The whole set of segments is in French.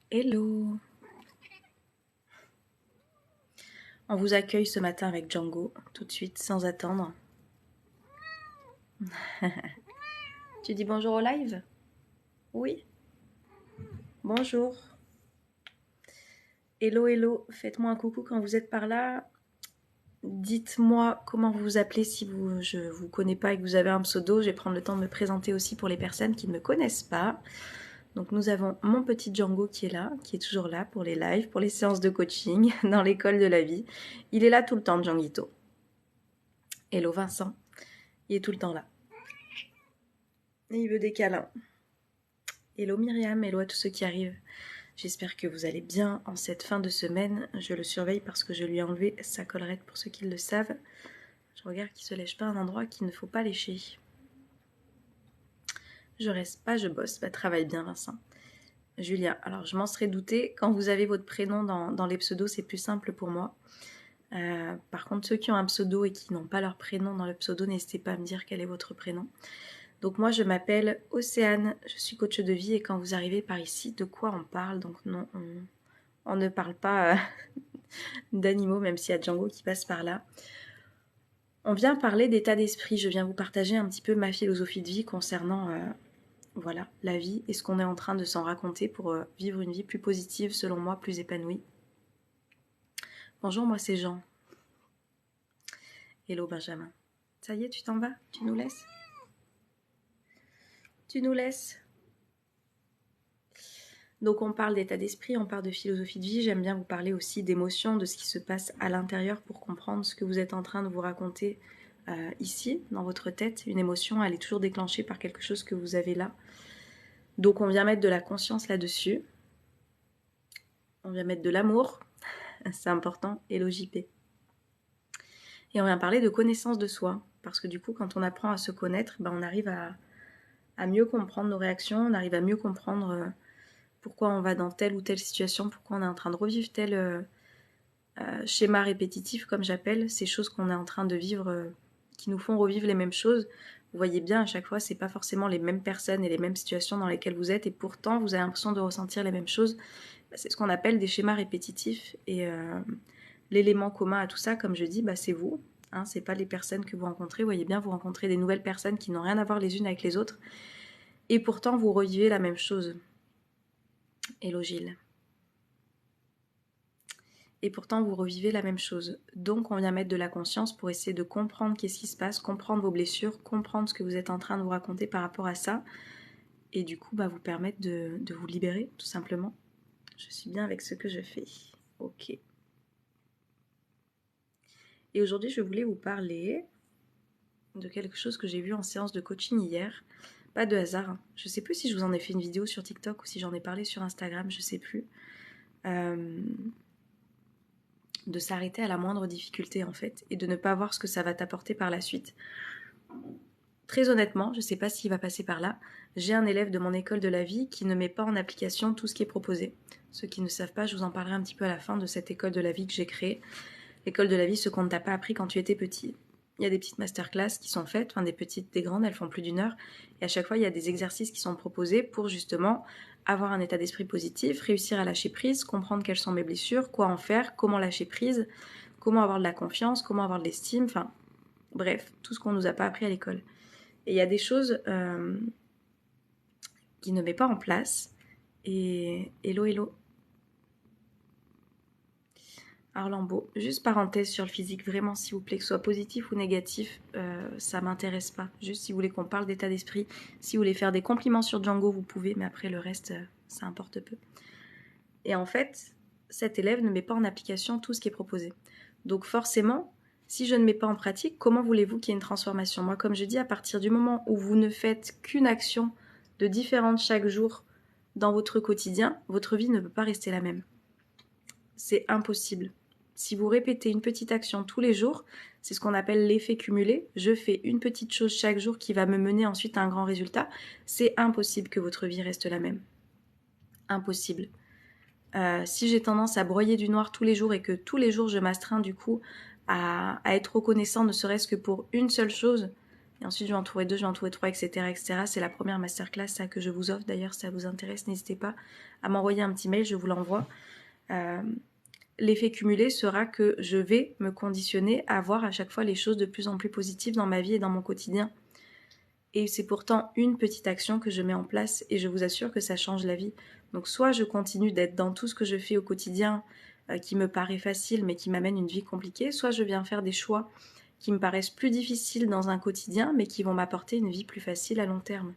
Hello! On vous accueille ce matin avec Django, tout de suite, sans attendre. Tu dis bonjour au live? Oui? Bonjour. Hello, hello. Faites-moi un coucou quand vous êtes par là. Dites-moi comment vous vous appelez si je ne vous connais pas et que vous avez un pseudo. Je vais prendre le temps de me présenter aussi pour les personnes qui ne me connaissent pas. Donc nous avons mon petit Django qui est là, qui est toujours là pour les lives, pour les séances de coaching dans l'école de la vie. Il est là tout le temps, Djanguito. Hello Vincent, il est tout le temps là. Et il veut des câlins. Hello Myriam, hello à tous ceux qui arrivent. J'espère que vous allez bien en cette fin de semaine. Je le surveille parce que je lui ai enlevé sa collerette pour ceux qui le savent. Je regarde qu'il ne se lèche pas à un endroit qu'il ne faut pas lécher. Je reste pas, je bosse. Bah, travaille bien Vincent. Julia, alors je m'en serais douté. Quand vous avez votre prénom dans les pseudos, c'est plus simple pour moi. Par contre, ceux qui ont un pseudo et qui n'ont pas leur prénom dans le pseudo, n'hésitez pas à me dire quel est votre prénom. Donc moi, je m'appelle Océane, je suis coach de vie et quand vous arrivez par ici, de quoi on parle? Donc non, on ne parle pas d'animaux, même s'il y a Django qui passe par là. On vient parler d'état d'esprit, je viens vous partager un petit peu ma philosophie de vie concernant voilà, la vie et ce qu'on est en train de s'en raconter pour vivre une vie plus positive, selon moi, plus épanouie. Bonjour, moi c'est Jean. Hello Benjamin. Ça y est, tu t'en vas? Tu nous laisses? Tu nous laisses? Donc on parle d'état d'esprit, on parle de philosophie de vie, j'aime bien vous parler aussi d'émotions, de ce qui se passe à l'intérieur pour comprendre ce que vous êtes en train de vous raconter ici, dans votre tête. Une émotion, elle est toujours déclenchée par quelque chose que vous avez là. Donc on vient mettre de la conscience là-dessus. On vient mettre de l'amour, c'est important, et l'OJP. Et on vient parler de connaissance de soi, parce que du coup quand on apprend à se connaître, on arrive à mieux comprendre nos réactions, on arrive à mieux comprendre pourquoi on va dans telle ou telle situation, pourquoi on est en train de revivre tel schéma répétitif, comme j'appelle, ces choses qu'on est en train de vivre, qui nous font revivre les mêmes choses. Vous voyez bien, à chaque fois, c'est pas forcément les mêmes personnes et les mêmes situations dans lesquelles vous êtes, et pourtant, vous avez l'impression de ressentir les mêmes choses. C'est ce qu'on appelle des schémas répétitifs, et l'élément commun à tout ça, comme je dis, c'est vous. Hein, c'est pas les personnes que vous rencontrez. Vous voyez bien, vous rencontrez des nouvelles personnes qui n'ont rien à voir les unes avec les autres, et pourtant, vous revivez la même chose. Hello Gilles. Et pourtant vous revivez la même chose. Donc on vient mettre de la conscience pour essayer de comprendre qu'est-ce qui se passe, comprendre vos blessures, comprendre ce que vous êtes en train de vous raconter par rapport à ça, et du coup vous permettre de vous libérer, tout simplement. Je suis bien avec ce que je fais. Ok. Et aujourd'hui je voulais vous parler de quelque chose que j'ai vu en séance de coaching hier. Pas de hasard, hein. Je sais plus si je vous en ai fait une vidéo sur TikTok ou si j'en ai parlé sur Instagram, je sais plus. De s'arrêter à la moindre difficulté en fait et de ne pas voir ce que ça va t'apporter par la suite. Très honnêtement, je ne sais pas s'il va passer par là, j'ai un élève de mon école de la vie qui ne met pas en application tout ce qui est proposé. Ceux qui ne savent pas, je vous en parlerai un petit peu à la fin de cette école de la vie que j'ai créée. L'école de la vie, ce qu'on ne t'a pas appris quand tu étais petit. Il y a des petites masterclass qui sont faites, enfin des petites, des grandes, elles font plus d'1 heure. Et à chaque fois, il y a des exercices qui sont proposés pour justement avoir un état d'esprit positif, réussir à lâcher prise, comprendre quelles sont mes blessures, quoi en faire, comment lâcher prise, comment avoir de la confiance, comment avoir de l'estime, enfin bref, tout ce qu'on ne nous a pas appris à l'école. Et il y a des choses qui ne met pas en place. Et hello. Arlambeau, juste parenthèse sur le physique, vraiment s'il vous plaît, que ce soit positif ou négatif, ça m'intéresse pas. Juste si vous voulez qu'on parle d'état d'esprit, si vous voulez faire des compliments sur Django, vous pouvez, mais après le reste, ça importe peu. Et en fait, cet élève ne met pas en application tout ce qui est proposé. Donc forcément, si je ne mets pas en pratique, comment voulez-vous qu'il y ait une transformation? Moi, comme je dis, à partir du moment où vous ne faites qu'une action de différente chaque jour dans votre quotidien, votre vie ne peut pas rester la même. C'est impossible. Si vous répétez une petite action tous les jours, c'est ce qu'on appelle l'effet cumulé. Je fais une petite chose chaque jour qui va me mener ensuite à un grand résultat. C'est impossible que votre vie reste la même. Impossible. Si j'ai tendance à broyer du noir tous les jours et que tous les jours je m'astreins du coup à être reconnaissant ne serait-ce que pour une seule chose, Et ensuite, je vais en trouver 2, je vais en trouver 3, etc. etc. C'est la première masterclass ça, que je vous offre. D'ailleurs, si ça vous intéresse, n'hésitez pas à m'envoyer un petit mail, je vous l'envoie. L'effet cumulé sera que je vais me conditionner à voir à chaque fois les choses de plus en plus positives dans ma vie et dans mon quotidien. Et c'est pourtant une petite action que je mets en place et je vous assure que ça change la vie. Donc soit je continue d'être dans tout ce que je fais au quotidien qui me paraît facile mais qui m'amène une vie compliquée, soit je viens faire des choix qui me paraissent plus difficiles dans un quotidien mais qui vont m'apporter une vie plus facile à long terme.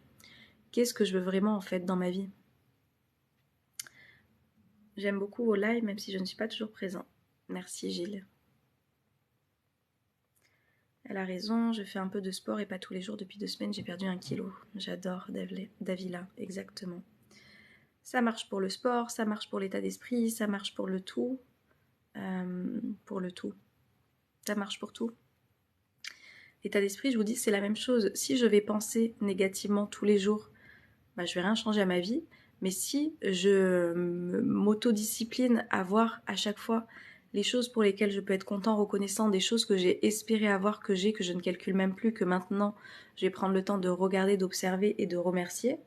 Qu'est-ce que je veux vraiment en fait dans ma vie? J'aime beaucoup vos lives même si je ne suis pas toujours présent. Merci Gilles. Elle a raison, je fais un peu de sport et pas tous les jours. Depuis 2 semaines, j'ai perdu 1 kilo. J'adore Davila, exactement. Ça marche pour le sport, ça marche pour l'état d'esprit, ça marche pour le tout. Pour le tout. Ça marche pour tout. L'état d'esprit, je vous dis, c'est la même chose. Si je vais penser négativement tous les jours, bah, je vais rien changer à ma vie. Mais si je m'autodiscipline à voir à chaque fois les choses pour lesquelles je peux être content, reconnaissant, des choses que j'ai espéré avoir, que je ne calcule même plus, que maintenant je vais prendre le temps de regarder, d'observer et de remercier,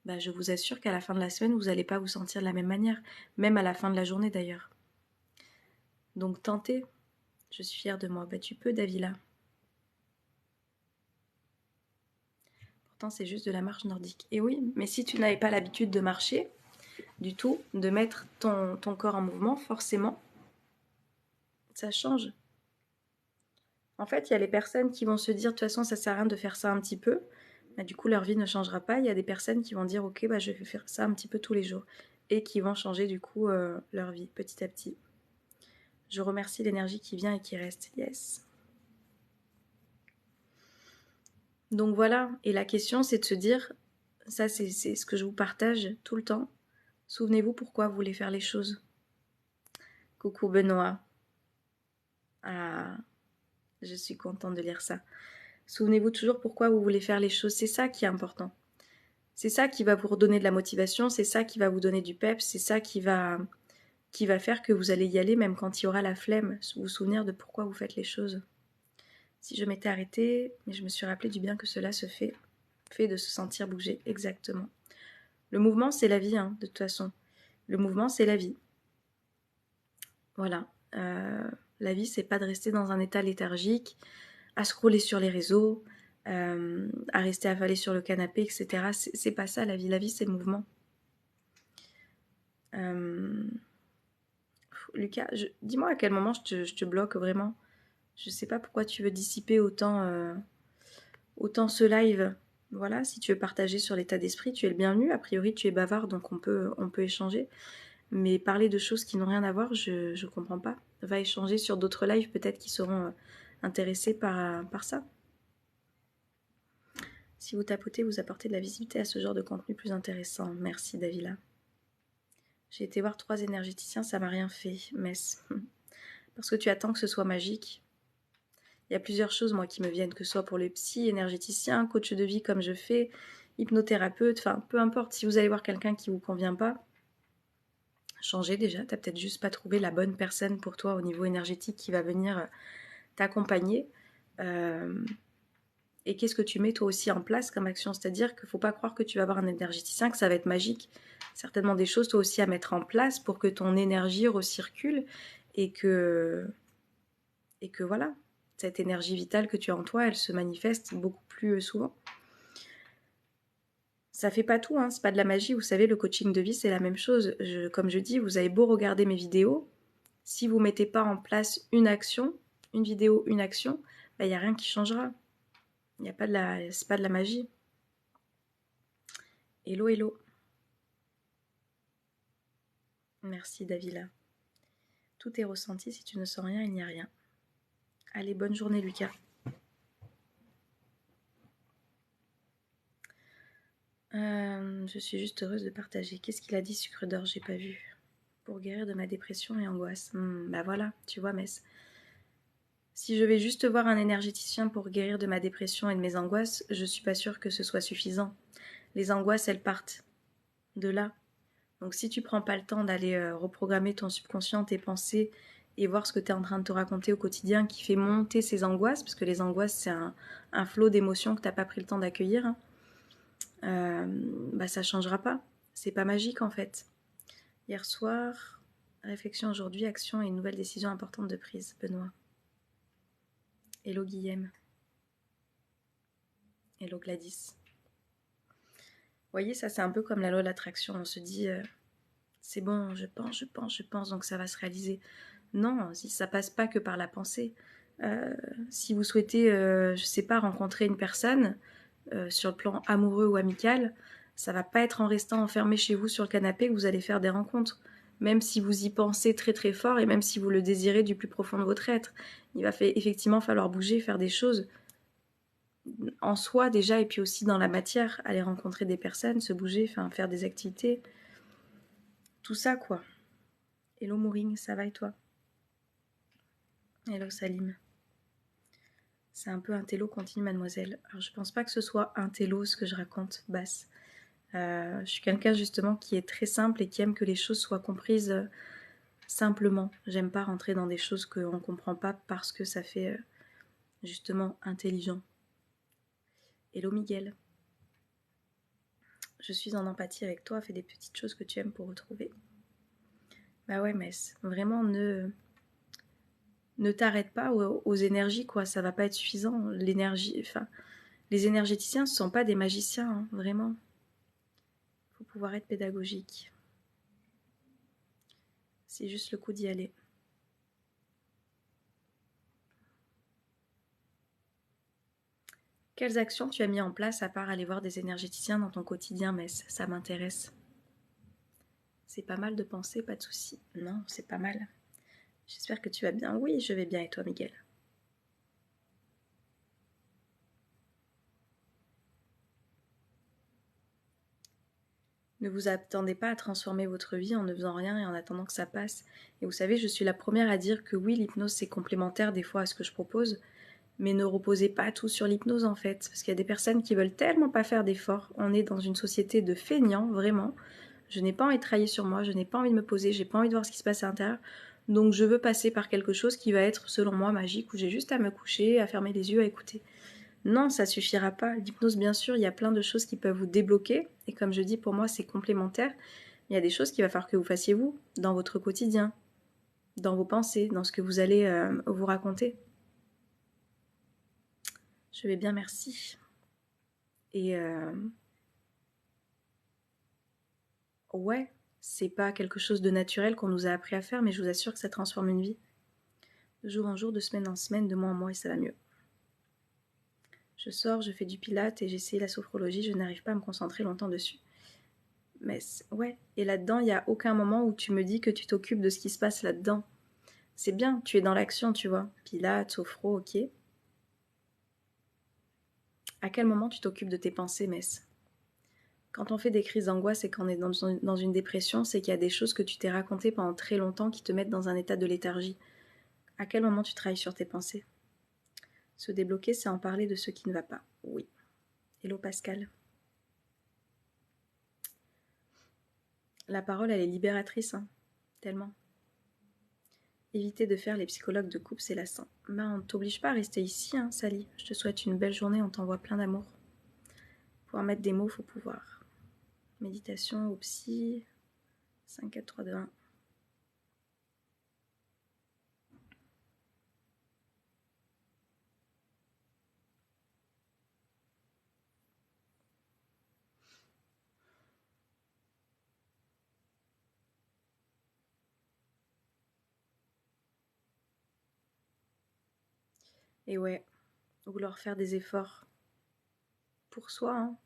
bah, je vous assure qu'à la fin de la semaine, vous n'allez pas vous sentir de la même manière, même à la fin de la journée d'ailleurs. Donc tentez, je suis fière de moi. Bah, tu peux, Davila. Pourtant, c'est juste de la marche nordique. Et oui, mais si tu n'avais pas l'habitude de marcher, du tout, de mettre ton corps en mouvement, forcément, ça change. En fait, il y a les personnes qui vont se dire, de toute façon, ça sert à rien de faire ça un petit peu. Bah, du coup, leur vie ne changera pas. Il y a des personnes qui vont dire, ok, bah, je vais faire ça un petit peu tous les jours. Et qui vont changer, du coup, leur vie, petit à petit. Je remercie l'énergie qui vient et qui reste. Yes. Donc voilà. Et la question, c'est de se dire, ça, c'est ce que je vous partage tout le temps. Souvenez-vous pourquoi vous voulez faire les choses. Coucou Benoît. Ah, je suis contente de lire ça. Souvenez-vous toujours pourquoi vous voulez faire les choses. C'est ça qui est important. C'est ça qui va vous redonner de la motivation, c'est ça qui va vous donner du peps, c'est ça qui va faire que vous allez y aller même quand il y aura la flemme, vous souvenir de pourquoi vous faites les choses. Si je m'étais arrêtée, mais je me suis rappelé du bien que cela se fait de se sentir bouger, exactement. Le mouvement, c'est la vie, hein, de toute façon. Le mouvement, c'est la vie. Voilà. La vie, c'est pas de rester dans un état léthargique, à scroller sur les réseaux, à rester affalé sur le canapé, etc. C'est pas ça la vie. La vie, c'est le mouvement. Lucas, dis-moi à quel moment je te bloque vraiment. Je sais pas pourquoi tu veux dissiper autant ce live. Voilà, si tu veux partager sur l'état d'esprit, tu es le bienvenu. A priori, tu es bavard, donc on peut échanger. Mais parler de choses qui n'ont rien à voir, je comprends pas. Va échanger sur d'autres lives peut-être qui seront intéressés par ça. Si vous tapotez, vous apportez de la visibilité à ce genre de contenu plus intéressant. Merci Davila. J'ai été voir 3 énergéticiens, ça m'a rien fait, Mess. Parce que tu attends que ce soit magique. Il y a plusieurs choses, moi, qui me viennent, que ce soit pour les psys, énergéticiens, coach de vie comme je fais, hypnothérapeute, enfin, peu importe. Si vous allez voir quelqu'un qui ne vous convient pas, changez déjà. Tu n'as peut-être juste pas trouvé la bonne personne pour toi au niveau énergétique qui va venir t'accompagner. Et qu'est-ce que tu mets toi aussi en place comme action? C'est-à-dire qu'il ne faut pas croire que tu vas avoir un énergéticien, que ça va être magique. Certainement des choses toi aussi à mettre en place pour que ton énergie recircule et que voilà, cette énergie vitale que tu as en toi, elle se manifeste beaucoup plus souvent. Ça fait pas tout, hein, c'est pas de la magie. Vous savez, le coaching de vie, c'est la même chose. Comme je dis, vous avez beau regarder mes vidéos, si vous mettez pas en place une action, une vidéo, une action, il n'y a rien qui changera. C'est pas de la magie. Hello, hello. Merci Davila. Tout est ressenti, si tu ne sens rien, il n'y a rien. Allez, bonne journée Lucas. Je suis juste heureuse de partager. Qu'est-ce qu'il a dit, sucre d'or? J'ai pas vu. Pour guérir de ma dépression et angoisse. Bah voilà, tu vois, Mess. Si je vais juste voir un énergéticien pour guérir de ma dépression et de mes angoisses, je suis pas sûre que ce soit suffisant. Les angoisses, elles partent de là. Donc si tu prends pas le temps d'aller reprogrammer ton subconscient, tes pensées et voir ce que tu es en train de te raconter au quotidien qui fait monter ces angoisses, parce que les angoisses, c'est un flot d'émotions que tu n'as pas pris le temps d'accueillir, bah ça changera pas. C'est pas magique en fait. Hier soir, réflexion aujourd'hui, action et une nouvelle décision importante de prise. Benoît. Hello Guillaume. Hello Gladys. Vous voyez, ça c'est un peu comme la loi de l'attraction. On se dit, c'est bon, je pense, donc ça va se réaliser. Non, si ça passe pas que par la pensée. Si vous souhaitez, je sais pas, rencontrer une personne sur le plan amoureux ou amical, ça va pas être en restant enfermé chez vous sur le canapé que vous allez faire des rencontres. Même si vous y pensez très très fort et même si vous le désirez du plus profond de votre être, il va effectivement falloir bouger, faire des choses en soi déjà et puis aussi dans la matière, aller rencontrer des personnes, se bouger, faire des activités, tout ça quoi. Hello Mouring, ça va et toi? Hello Salim. C'est un peu un télo, continue mademoiselle. Alors je pense pas que ce soit un télo ce que je raconte, basse. Je suis quelqu'un justement qui est très simple et qui aime que les choses soient comprises simplement. J'aime pas rentrer dans des choses qu'on comprend pas parce que ça fait justement intelligent. Hello Miguel. Je suis en empathie avec toi, fais des petites choses que tu aimes pour retrouver. Bah ouais, Mess, vraiment ne t'arrête pas aux énergies, quoi, ça va pas être suffisant. L'énergie, les énergéticiens, ce sont pas des magiciens, hein, vraiment. Faut pouvoir être pédagogique. C'est juste le coup d'y aller. Quelles actions tu as mis en place à part aller voir des énergéticiens dans ton quotidien, Mess? Ça m'intéresse. C'est pas mal de penser, pas de soucis. Non, c'est pas mal. J'espère que tu vas bien. Oui, je vais bien et toi, Miguel? Ne vous attendez pas à transformer votre vie en ne faisant rien et en attendant que ça passe. Et vous savez, je suis la première à dire que oui, l'hypnose c'est complémentaire des fois à ce que je propose, mais ne reposez pas tout sur l'hypnose en fait, parce qu'il y a des personnes qui veulent tellement pas faire d'efforts. On est dans une société de feignants, vraiment. Je n'ai pas envie de travailler sur moi, je n'ai pas envie de me poser, j'ai pas envie de voir ce qui se passe à l'intérieur. Donc je veux passer par quelque chose qui va être, selon moi, magique, où j'ai juste à me coucher, à fermer les yeux, à écouter. Non, ça suffira pas. L'hypnose, bien sûr, il y a plein de choses qui peuvent vous débloquer. Et comme je dis, pour moi, c'est complémentaire. Il y a des choses qu'il va falloir que vous fassiez vous, dans votre quotidien, dans vos pensées, dans ce que vous allez vous raconter. Je vais bien, merci. Et ouais, c'est pas quelque chose de naturel qu'on nous a appris à faire, mais je vous assure que ça transforme une vie. De jour en jour, de semaine en semaine, de mois en mois, et ça va mieux. Je sors, je fais du pilates et j'essaie la sophrologie, je n'arrive pas à me concentrer longtemps dessus. Mais ouais, et là-dedans, il n'y a aucun moment où tu me dis que tu t'occupes de ce qui se passe là-dedans. C'est bien, tu es dans l'action, tu vois. Pilates, sophro, ok. À quel moment tu t'occupes de tes pensées, Mess? Quand on fait des crises d'angoisse et qu'on est dans une dépression, c'est qu'il y a des choses que tu t'es racontées pendant très longtemps qui te mettent dans un état de léthargie. À quel moment tu travailles sur tes pensées? Se débloquer, c'est en parler de ce qui ne va pas. Oui. Hello Pascal. La parole, elle est libératrice, hein. Tellement. Éviter de faire les psychologues de couple, c'est lassant. Ben, on ne t'oblige pas à rester ici, hein, Sally. Je te souhaite une belle journée, on t'envoie plein d'amour. Pouvoir mettre des mots, faut pouvoir. Méditation au psy. 5, 4, 3, 2, 1. Et ouais, vouloir faire des efforts pour soi, hein.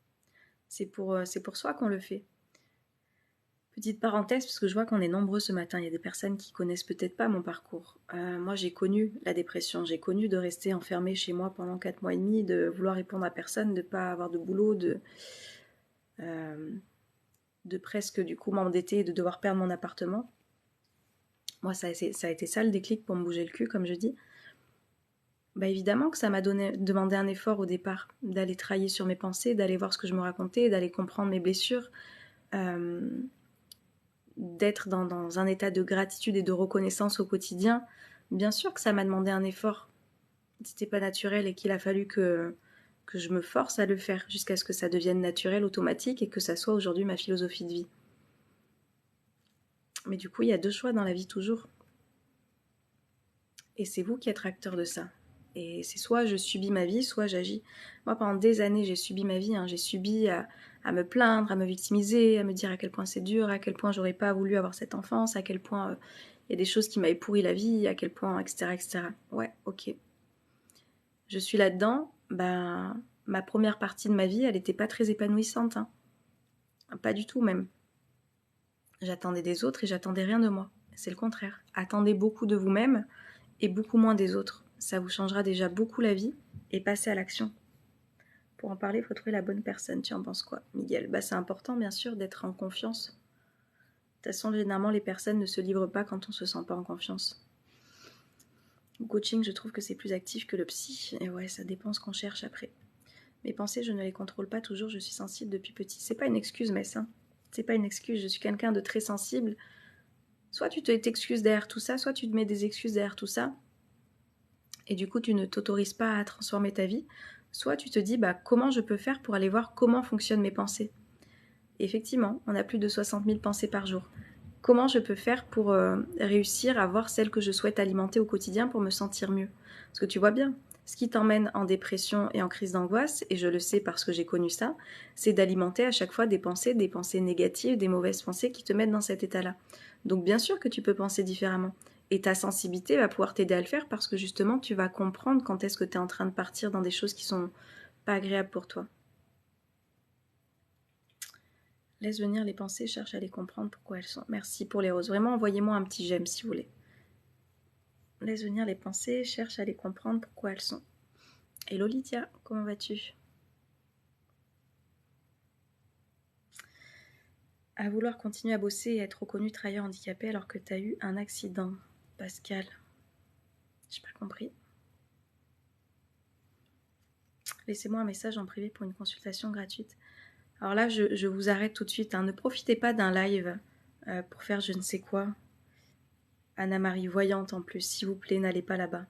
C'est pour soi qu'on le fait. Petite parenthèse, parce que je vois qu'on est nombreux ce matin. Il y a des personnes qui connaissent peut-être pas mon parcours. Moi, j'ai connu la dépression. J'ai connu de rester enfermée chez moi pendant 4 mois et demi, de vouloir répondre à personne, de pas avoir de boulot, de presque du coup m'endetter et de devoir perdre mon appartement. Moi, ça a été ça le déclic pour me bouger le cul, comme je dis. Bah évidemment que ça m'a demandé un effort au départ, d'aller travailler sur mes pensées, d'aller voir ce que je me racontais, d'aller comprendre mes blessures, d'être dans un état de gratitude et de reconnaissance au quotidien, bien sûr que ça m'a demandé un effort. C'était pas naturel et qu'il a fallu que je me force à le faire jusqu'à ce que ça devienne naturel, automatique et que ça soit aujourd'hui ma philosophie de vie. Mais du coup, il y a 2 choix dans la vie toujours. Et c'est vous qui êtes acteur de ça. Et c'est soit je subis ma vie, soit j'agis. Moi, pendant des années, j'ai subi ma vie. J'ai subi à me plaindre, à me victimiser, à me dire à quel point c'est dur, à quel point j'aurais pas voulu avoir cette enfance, à quel point il y a des choses qui m'avaient pourri la vie, à quel point, etc., etc. Ouais, ok. Je suis là-dedans. Ma première partie de ma vie, elle n'était pas très épanouissante. Pas du tout même. J'attendais des autres et j'attendais rien de moi. C'est le contraire. Attendez beaucoup de vous-même et beaucoup moins des autres. Ça vous changera déjà beaucoup la vie et passez à l'action. Pour en parler, il faut trouver la bonne personne. Tu en penses quoi, Miguel? C'est important, bien sûr, d'être en confiance. De toute façon, généralement, les personnes ne se livrent pas quand on ne se sent pas en confiance. Au coaching, je trouve que c'est plus actif que le psy. Et ouais, ça dépend ce qu'on cherche après. Mes pensées, je ne les contrôle pas toujours. Je suis sensible depuis petit. C'est pas une excuse, Mess. C'est pas une excuse. Je suis quelqu'un de très sensible. Soit tu t'excuses derrière tout ça, soit tu te mets des excuses derrière tout ça. Et du coup, tu ne t'autorises pas à transformer ta vie. Soit tu te dis, comment je peux faire pour aller voir comment fonctionnent mes pensées. Et effectivement, on a plus de 60 000 pensées par jour. Comment je peux faire pour réussir à voir celles que je souhaite alimenter au quotidien pour me sentir mieux? Parce que tu vois bien, ce qui t'emmène en dépression et en crise d'angoisse, et je le sais parce que j'ai connu ça, c'est d'alimenter à chaque fois des pensées négatives, des mauvaises pensées qui te mettent dans cet état-là. Donc bien sûr que tu peux penser différemment. Et ta sensibilité va pouvoir t'aider à le faire parce que justement, tu vas comprendre quand est-ce que tu es en train de partir dans des choses qui sont pas agréables pour toi. Laisse venir les pensées, cherche à les comprendre pourquoi elles sont. Merci pour les roses. Vraiment, envoyez-moi un petit j'aime si vous voulez. Laisse venir les pensées, cherche à les comprendre pourquoi elles sont. Hello Lydia, comment vas-tu? À vouloir continuer à bosser et être reconnu travailleur handicapé alors que tu as eu un accident. Pascal, j'ai pas compris. Laissez-moi un message en privé pour une consultation gratuite. Alors là, je vous arrête tout de suite. Ne profitez pas d'un live pour faire je ne sais quoi. Anna-Marie, voyante en plus, s'il vous plaît, n'allez pas là-bas.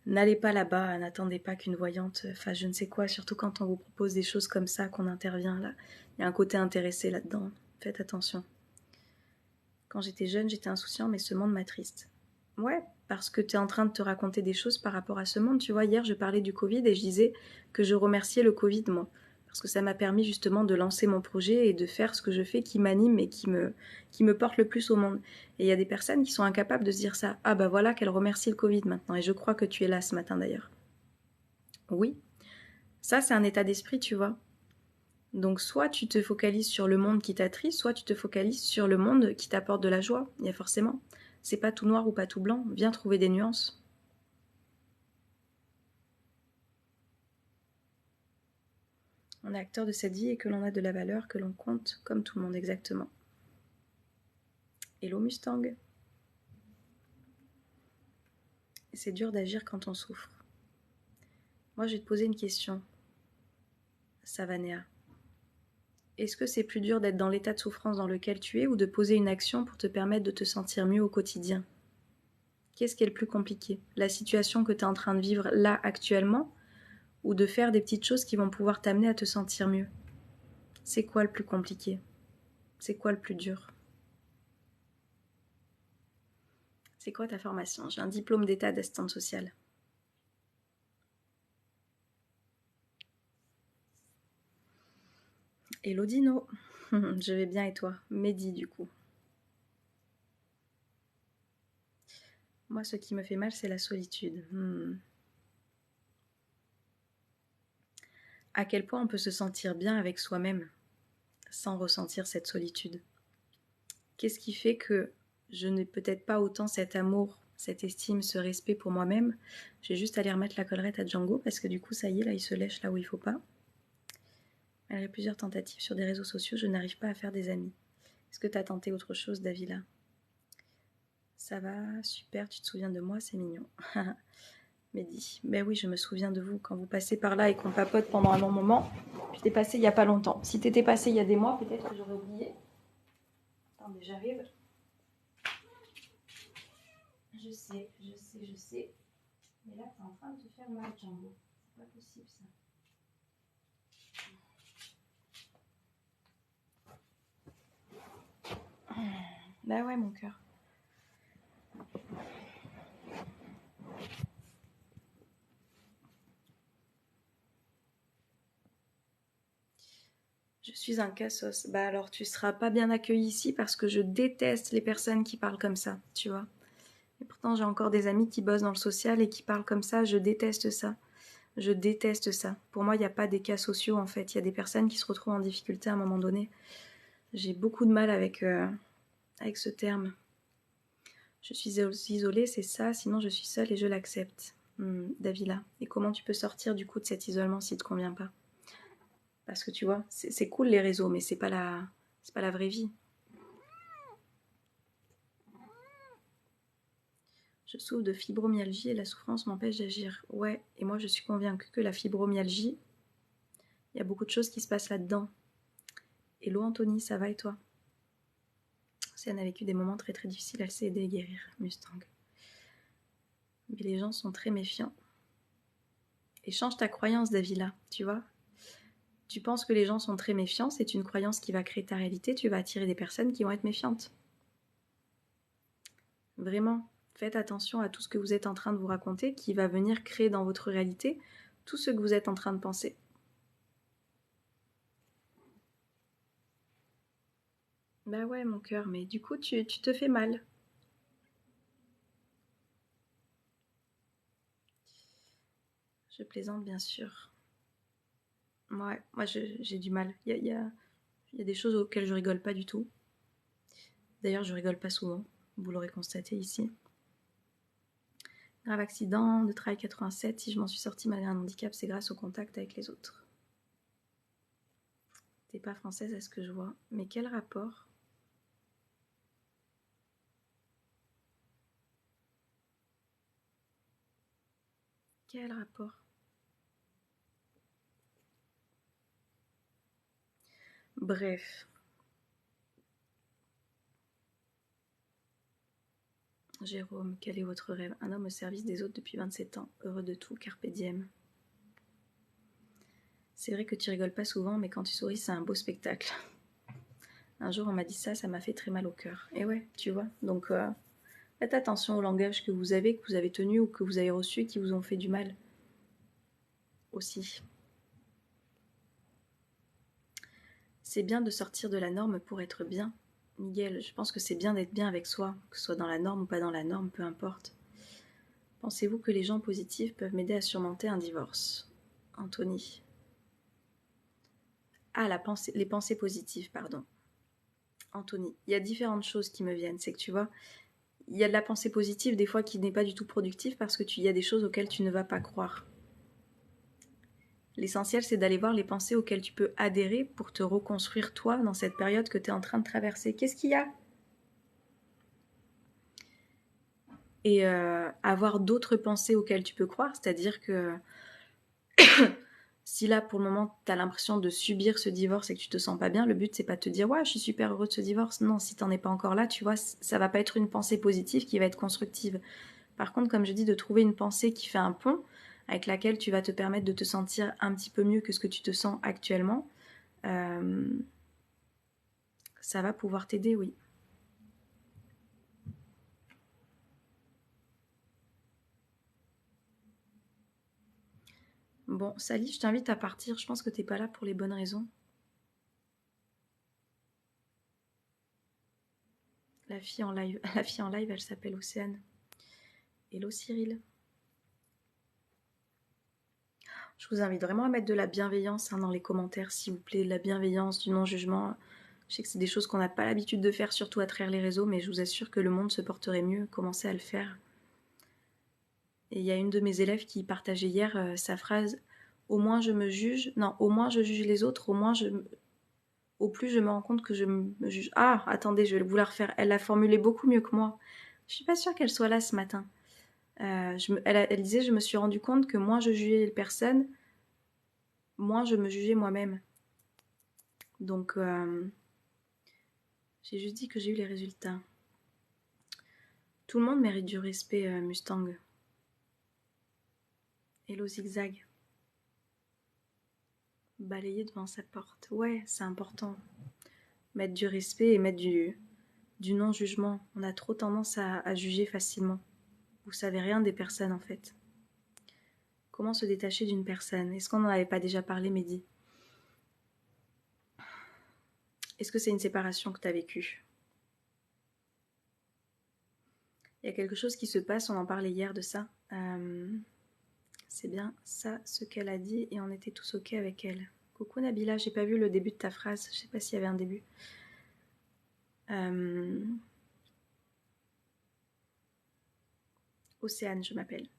N'allez pas là-bas, n'attendez pas qu'une voyante fasse je ne sais quoi, surtout quand on vous propose des choses comme ça, qu'on intervient là. Il y a un côté intéressé là-dedans. Faites attention. Quand j'étais jeune, j'étais insouciant, mais ce monde m'attriste. Ouais, parce que tu es en train de te raconter des choses par rapport à ce monde. Tu vois, hier, je parlais du Covid et je disais que je remerciais le Covid, moi. Parce que ça m'a permis justement de lancer mon projet et de faire ce que je fais qui m'anime et qui me porte le plus au monde. Et il y a des personnes qui sont incapables de se dire ça. Ah voilà qu'elle remercie le Covid maintenant. Et je crois que tu es là ce matin d'ailleurs. Oui, ça c'est un état d'esprit, tu vois. Donc soit tu te focalises sur le monde qui t'attriste, soit tu te focalises sur le monde qui t'apporte de la joie. Il y a forcément. C'est pas tout noir ou pas tout blanc. Viens trouver des nuances. On est acteur de cette vie et que l'on a de la valeur, que l'on compte comme tout le monde exactement. Hello Mustang. Et c'est dur d'agir quand on souffre. Moi, je vais te poser une question, Savanéa. Est-ce que c'est plus dur d'être dans l'état de souffrance dans lequel tu es ou de poser une action pour te permettre de te sentir mieux au quotidien? Qu'est-ce qui est le plus compliqué? La situation que tu es en train de vivre là actuellement ou de faire des petites choses qui vont pouvoir t'amener à te sentir mieux? C'est quoi le plus compliqué? C'est quoi le plus dur? C'est quoi ta formation? J'ai un diplôme d'état d'assistante sociale. Hello Dino, je vais bien et toi? Mehdi du coup. Moi, ce qui me fait mal, c'est la solitude. À quel point on peut se sentir bien avec soi-même sans ressentir cette solitude? Qu'est-ce qui fait que je n'ai peut-être pas autant cet amour, cette estime, ce respect pour moi-même? Je vais juste aller remettre la collerette à Django parce que du coup, ça y est, là, il se lèche là où il faut pas. Malgré plusieurs tentatives sur des réseaux sociaux, je n'arrive pas à faire des amis. Est-ce que tu as tenté autre chose, Davila? Ça va, super, tu te souviens de moi, c'est mignon. Mehdi, ben oui, je me souviens de vous. Quand vous passez par là et qu'on papote pendant un long moment, je t'ai passé il n'y a pas longtemps. Si t'étais passé il y a des mois, peut-être que j'aurais oublié. Attendez, j'arrive. Je sais. Mais là, t'es en train de te faire mal, Django. C'est pas possible, ça. Bah ouais, mon cœur. Je suis un cassos. Bah alors, tu seras pas bien accueilli ici parce que je déteste les personnes qui parlent comme ça, tu vois. Et pourtant, j'ai encore des amis qui bossent dans le social et qui parlent comme ça. Je déteste ça. Je déteste ça. Pour moi, il n'y a pas des cas sociaux, en fait. Il y a des personnes qui se retrouvent en difficulté à un moment donné. J'ai beaucoup de mal avec ce terme. Je suis isolée, c'est ça. Sinon, je suis seule et je l'accepte. Davila. Et comment tu peux sortir du coup de cet isolement s'il ne te convient pas? Parce que tu vois, c'est cool les réseaux, mais c'est pas la vraie vie. Je souffre de fibromyalgie et la souffrance m'empêche d'agir. Ouais, et moi je suis convaincue que la fibromyalgie, il y a beaucoup de choses qui se passent là-dedans. Hello Anthony, ça va et toi? Océane a vécu des moments très très difficiles, elle s'est aidée à guérir. Mustang. Mais les gens sont très méfiants. Et change ta croyance, Davila, tu vois. Tu penses que les gens sont très méfiants, c'est une croyance qui va créer ta réalité, tu vas attirer des personnes qui vont être méfiantes. Vraiment, faites attention à tout ce que vous êtes en train de vous raconter qui va venir créer dans votre réalité tout ce que vous êtes en train de penser. Bah ouais, mon cœur, mais du coup, tu te fais mal. Je plaisante, bien sûr. Ouais, moi, j'ai du mal. Il y a des choses auxquelles je rigole pas du tout. D'ailleurs, je rigole pas souvent. Vous l'aurez constaté ici. Grave accident de travail 87. Si je m'en suis sortie malgré un handicap, c'est grâce au contact avec les autres. T'es pas française à ce que je vois. Mais quel rapport? Quel rapport? Bref. Jérôme, quel est votre rêve? Un homme au service des autres depuis 27 ans, heureux de tout, carpe diem. C'est vrai que tu rigoles pas souvent, mais quand tu souris, c'est un beau spectacle. Un jour, on m'a dit ça, ça m'a fait très mal au cœur. Et ouais, tu vois, donc faites attention au langage que vous avez tenu ou que vous avez reçu, qui vous ont fait du mal. Aussi. C'est bien de sortir de la norme pour être bien. Miguel, je pense que c'est bien d'être bien avec soi, que ce soit dans la norme ou pas dans la norme, peu importe. Pensez-vous que les gens positifs peuvent m'aider à surmonter un divorce? Anthony. Ah, les pensées positives, pardon. Anthony, il y a différentes choses qui me viennent. C'est que tu vois, il y a de la pensée positive des fois qui n'est pas du tout productive parce que il y a des choses auxquelles tu ne vas pas croire. L'essentiel, c'est d'aller voir les pensées auxquelles tu peux adhérer pour te reconstruire toi dans cette période que tu es en train de traverser. Qu'est-ce qu'il y a? Et avoir d'autres pensées auxquelles tu peux croire, c'est-à-dire que si là, pour le moment, tu as l'impression de subir ce divorce et que tu te sens pas bien, le but, c'est pas de te dire « Ouais, je suis super heureux de ce divorce ». Non, si t'en es pas encore là, tu vois, ça va pas être une pensée positive qui va être constructive. Par contre, comme je dis, de trouver une pensée qui fait un pont, avec laquelle tu vas te permettre de te sentir un petit peu mieux que ce que tu te sens actuellement, ça va pouvoir t'aider, oui. Bon, Sally, je t'invite à partir. Je pense que t'es pas là pour les bonnes raisons. La fille en live, elle s'appelle Océane. Hello Cyril. Je vous invite vraiment à mettre de la bienveillance dans les commentaires, s'il vous plaît, de la bienveillance, du non-jugement. Je sais que c'est des choses qu'on n'a pas l'habitude de faire, surtout à travers les réseaux, mais je vous assure que le monde se porterait mieux. Commencez à le faire. Et il y a une de mes élèves qui partageait hier sa phrase « Au moins je me juge, non, au moins je juge les autres, au plus je me rends compte que je me juge. » Ah, attendez, je vais vous la refaire. Elle l'a formulé beaucoup mieux que moi. Je suis pas sûre qu'elle soit là ce matin. Elle disait « Je me suis rendu compte que moins je jugeais les personnes, moins je me jugeais moi-même. » Donc, J'ai juste dit que j'ai eu les résultats. Tout le monde mérite du respect, Mustang. Hello Zigzag. Balayer devant sa porte. Ouais, c'est important. Mettre du respect et mettre du non-jugement. On a trop tendance à juger facilement. Vous savez rien des personnes en fait. Comment se détacher d'une personne? Est-ce qu'on n'en avait pas déjà parlé, Mehdi? Est-ce que c'est une séparation que tu as vécue? Il y a quelque chose qui se passe, on en parlait hier de ça. C'est bien ça ce qu'elle a dit et on était tous ok avec elle. Coucou Nabila, j'ai pas vu le début de ta phrase, je sais pas s'il y avait un début. Océane, je m'appelle.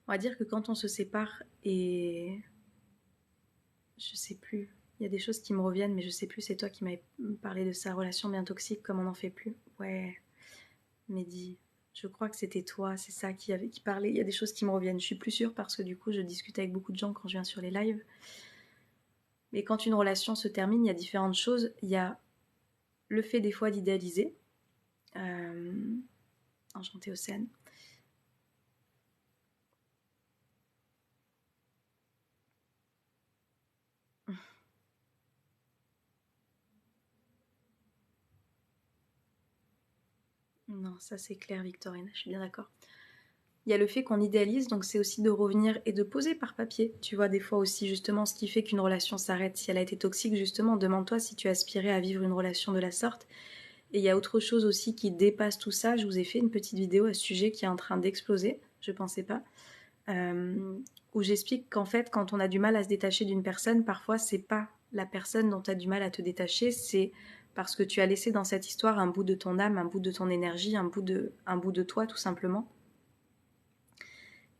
On va dire que quand on se sépare et... Je sais plus, il y a des choses qui me reviennent mais je sais plus, c'est toi qui m'avais parlé de sa relation bien toxique, comme on n'en fait plus. Ouais, Mehdi, je crois que c'était toi, c'est ça qui parlait. Il y a des choses qui me reviennent, je suis plus sûre parce que du coup je discute avec beaucoup de gens quand je viens sur les lives. Mais quand une relation se termine, il y a différentes choses. Il y a le fait des fois d'idéaliser. Enchantée Océane. Non, ça c'est clair, Victorine, je suis bien d'accord. Il y a le fait qu'on idéalise, donc c'est aussi de revenir et de poser par papier. Tu vois, des fois aussi, justement, ce qui fait qu'une relation s'arrête. Si elle a été toxique, justement, demande-toi si tu aspirais à vivre une relation de la sorte. Et il y a autre chose aussi qui dépasse tout ça. Je vous ai fait une petite vidéo à ce sujet qui est en train d'exploser, je pensais pas, où j'explique qu'en fait, quand on a du mal à se détacher d'une personne, parfois c'est pas la personne dont tu as du mal à te détacher, c'est parce que tu as laissé dans cette histoire un bout de ton âme, un bout de ton énergie, un bout de toi tout simplement.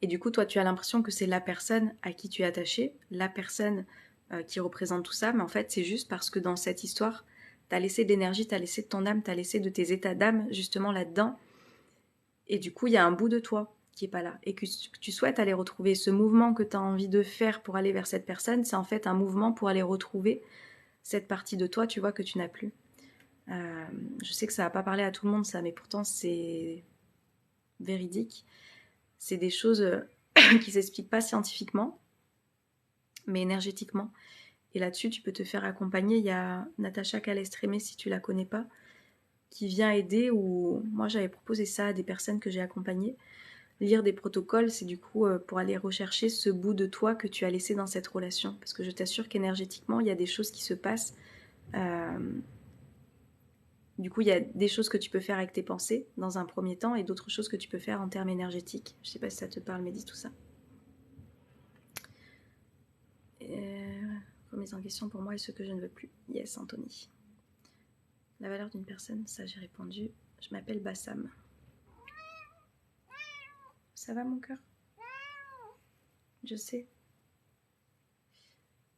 Et du coup, toi, tu as l'impression que c'est la personne à qui tu es attaché, la personne qui représente tout ça, mais en fait, c'est juste parce que dans cette histoire, t'as laissé de l'énergie, t'as laissé de ton âme, t'as laissé de tes états d'âme justement là-dedans. Et du coup, il y a un bout de toi qui est pas là. Et que tu souhaites aller retrouver ce mouvement que tu as envie de faire pour aller vers cette personne, c'est en fait un mouvement pour aller retrouver cette partie de toi, tu vois, que tu n'as plus. Je sais que ça va pas parler à tout le monde, ça, mais pourtant, c'est véridique. C'est des choses qui s'expliquent pas scientifiquement, mais énergétiquement. Et là-dessus, tu peux te faire accompagner. Il y a Natacha Calestrémé, si tu la connais pas, qui vient aider, ou moi j'avais proposé ça à des personnes que j'ai accompagnées. Lire des protocoles, c'est du coup pour aller rechercher ce bout de toi que tu as laissé dans cette relation. Parce que je t'assure qu'énergétiquement, il y a des choses qui se passent. Du coup, il y a des choses que tu peux faire avec tes pensées dans un premier temps et d'autres choses que tu peux faire en termes énergétiques. Je sais pas si ça te parle, mais dis tout ça. Remise en question pour moi et ce que je ne veux plus. Yes, Anthony. La valeur d'une personne, ça j'ai répondu. Je m'appelle Bassam. Ça va mon cœur? Je sais.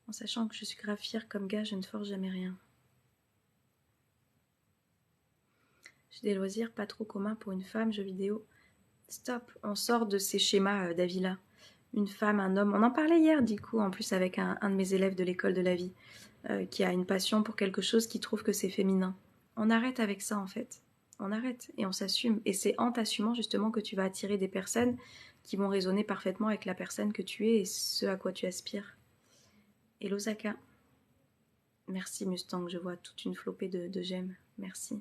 En sachant que je suis grave fière comme gars, je ne force jamais rien. J'ai des loisirs pas trop communs pour une femme, jeux vidéo. Stop, on sort de ces schémas d'Avila. Une femme, un homme, on en parlait hier du coup, en plus avec un de mes élèves de l'école de la vie, qui a une passion pour quelque chose qui trouve que c'est féminin. On arrête avec ça en fait. On arrête et on s'assume. Et c'est en t'assumant justement que tu vas attirer des personnes qui vont résonner parfaitement avec la personne que tu es et ce à quoi tu aspires. Et l'Osaka. Merci Mustang, je vois toute une flopée de j'aime. Merci.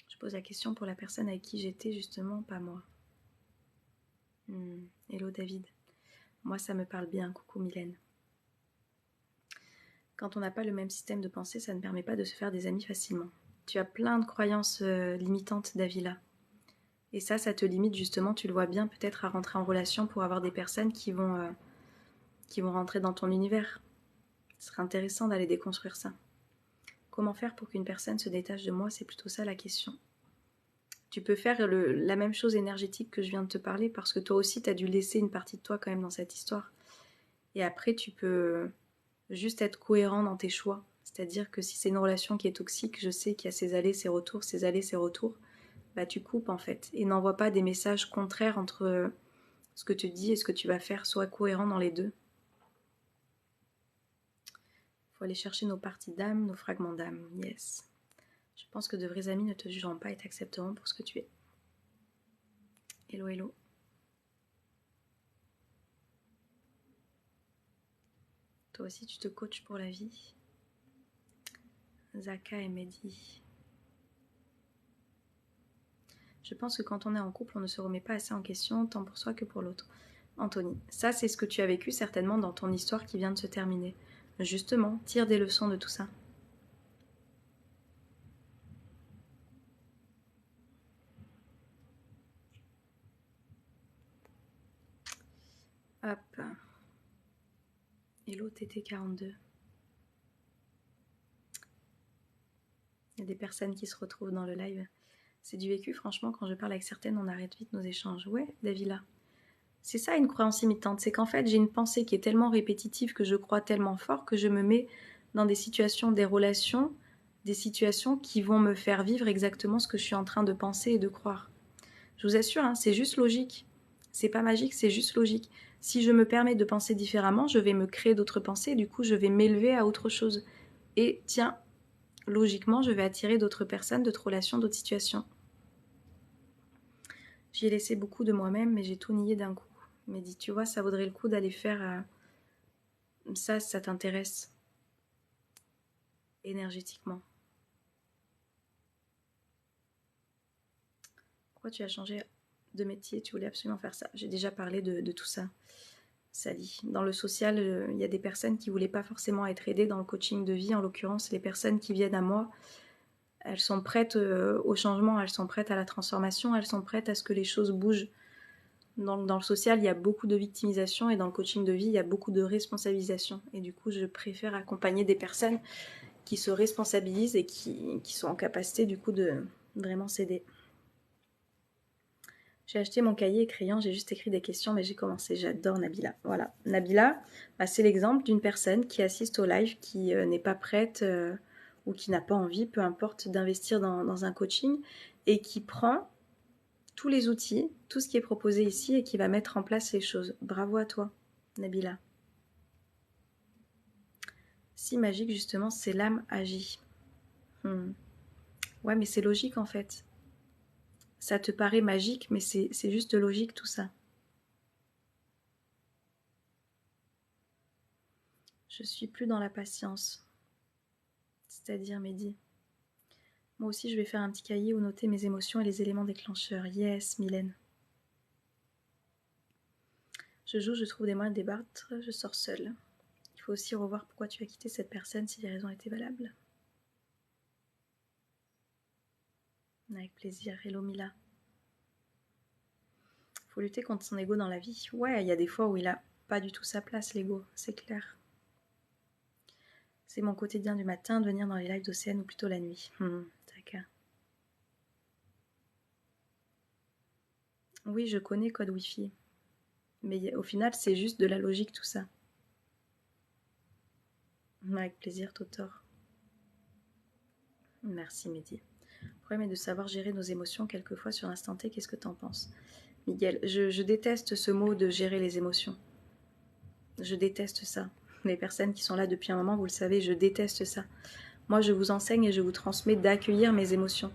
Je pose la question pour la personne avec qui j'étais justement, pas moi. Hello David. Moi ça me parle bien, coucou Mylène. Quand on n'a pas le même système de pensée, ça ne permet pas de se faire des amis facilement. Tu as plein de croyances limitantes d'Avila. Et ça te limite justement, tu le vois bien, peut-être à rentrer en relation pour avoir des personnes qui vont rentrer dans ton univers. Ce serait intéressant d'aller déconstruire ça. Comment faire pour qu'une personne se détache de moi? C'est plutôt ça la question. Tu peux faire la même chose énergétique que je viens de te parler parce que toi aussi, tu as dû laisser une partie de toi quand même dans cette histoire. Et après, tu peux juste être cohérent dans tes choix. C'est-à-dire que si c'est une relation qui est toxique, je sais qu'il y a ses allées, ses retours, ses allées, ses retours, bah tu coupes en fait. Et n'envoie pas des messages contraires entre ce que tu dis et ce que tu vas faire. Sois cohérent dans les deux. faut aller chercher nos parties d'âme, nos fragments d'âme. Yes. Je pense que de vrais amis ne te jugeront pas et t'accepteront pour ce que tu es. Hello, hello. Toi aussi, tu te coaches pour la vie. Zaka et Mehdi. Je pense que quand on est en couple, on ne se remet pas assez en question, tant pour soi que pour l'autre. Anthony, ça c'est ce que tu as vécu certainement dans ton histoire qui vient de se terminer. Justement, tire des leçons de tout ça. Hop. Hello TT42. Il y a des personnes qui se retrouvent dans le live. C'est du vécu, franchement, quand je parle avec certaines, on arrête vite nos échanges. Ouais, Davila. C'est ça une croyance imitante, c'est qu'en fait j'ai une pensée qui est tellement répétitive, que je crois tellement fort, que je me mets dans des situations, des relations, des situations qui vont me faire vivre exactement ce que je suis en train de penser et de croire. Je vous assure, hein, c'est juste logique. C'est pas magique, c'est juste logique. Si je me permets de penser différemment, je vais me créer d'autres pensées, et du coup je vais m'élever à autre chose. Et tiens, logiquement, je vais attirer d'autres personnes, d'autres relations, d'autres situations. J'y ai laissé beaucoup de moi-même, mais j'ai tout nié d'un coup. Mais dis, tu vois, ça vaudrait le coup d'aller faire ça, ça t'intéresse énergétiquement. Pourquoi tu as changé de métier? Tu voulais absolument faire ça. J'ai déjà parlé de tout ça, Sally. Dans le social, il y a des personnes qui ne voulaient pas forcément être aidées dans le coaching de vie. En l'occurrence, les personnes qui viennent à moi, elles sont prêtes au changement, elles sont prêtes à la transformation, elles sont prêtes à ce que les choses bougent. Dans le social, il y a beaucoup de victimisation et dans le coaching de vie, il y a beaucoup de responsabilisation. Et du coup, je préfère accompagner des personnes qui se responsabilisent et qui sont en capacité du coup de vraiment s'aider. J'ai acheté mon cahier et crayon, j'ai juste écrit des questions, mais j'ai commencé. J'adore Nabila. Voilà, Nabila, c'est l'exemple d'une personne qui assiste au live, qui n'est pas prête ou qui n'a pas envie, peu importe, d'investir dans un coaching et qui prend tous les outils, tout ce qui est proposé ici et qui va mettre en place les choses. Bravo à toi, Nabila. Si magique, justement, c'est l'âme agit. Ouais, mais c'est logique en fait. Ça te paraît magique, mais c'est juste logique tout ça. Je suis plus dans la patience. C'est-à-dire, Mehdi. Moi aussi, je vais faire un petit cahier où noter mes émotions et les éléments déclencheurs. Yes, Mylène. Je joue, je trouve des moyens de débattre, je sors seule. Il faut aussi revoir pourquoi tu as quitté cette personne si les raisons étaient valables. Avec plaisir. Hello Mila. Faut lutter contre son ego dans la vie. Ouais, il y a des fois où il a pas du tout sa place, l'ego, c'est clair. C'est mon quotidien du matin de venir dans les lives d'Océane ou plutôt la nuit. D'accord. Oui, je connais code Wi-Fi. Mais au final, c'est juste de la logique tout ça. Avec plaisir, Totor. Merci, Mehdi. Le problème est de savoir gérer nos émotions quelquefois sur l'instant T. Qu'est-ce que t'en penses, Miguel? Je déteste ce mot de gérer les émotions. Je déteste ça. Les personnes qui sont là depuis un moment, vous le savez, je déteste ça. Moi, je vous enseigne et je vous transmets d'accueillir mes émotions.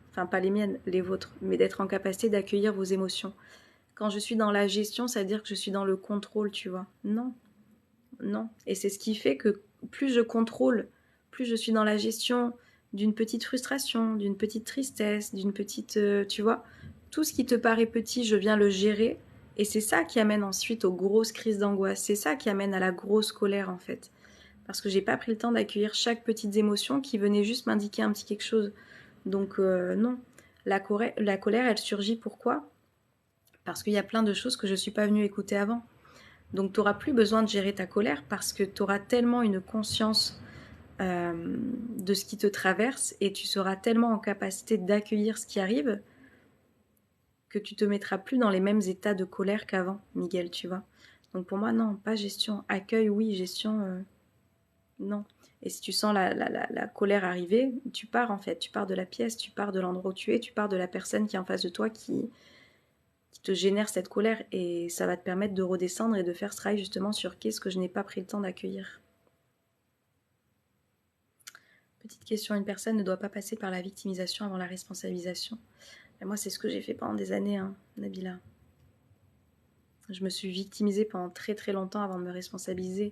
Enfin, pas les miennes, les vôtres, mais d'être en capacité d'accueillir vos émotions. Quand je suis dans la gestion, ça veut dire que je suis dans le contrôle, tu vois. Non, non. Et c'est ce qui fait que plus je contrôle, plus je suis dans la gestion d'une petite frustration, d'une petite tristesse, d'une petite... tu vois, tout ce qui te paraît petit, je viens le gérer. Et c'est ça qui amène ensuite aux grosses crises d'angoisse. C'est ça qui amène à la grosse colère, en fait. Parce que j'ai pas pris le temps d'accueillir chaque petite émotion qui venait juste m'indiquer un petit quelque chose. Donc non. La colère, elle surgit pourquoi? Parce qu'il y a plein de choses que je suis pas venue écouter avant. Donc tu n'auras plus besoin de gérer ta colère parce que tu auras tellement une conscience de ce qui te traverse et tu seras tellement en capacité d'accueillir ce qui arrive que tu te mettras plus dans les mêmes états de colère qu'avant, Miguel, tu vois. Donc pour moi, non, pas gestion. Accueil, oui, gestion, non. Et si tu sens la colère arriver, tu pars en fait. Tu pars de la pièce, tu pars de l'endroit où tu es, tu pars de la personne qui est en face de toi qui te génère cette colère. Et ça va te permettre de redescendre et de faire ce travail justement sur qu'est-ce que je n'ai pas pris le temps d'accueillir. Petite question, une personne ne doit pas passer par la victimisation avant la responsabilisation. Et moi, c'est ce que j'ai fait pendant des années, hein, Nabila. Je me suis victimisée pendant très très longtemps avant de me responsabiliser.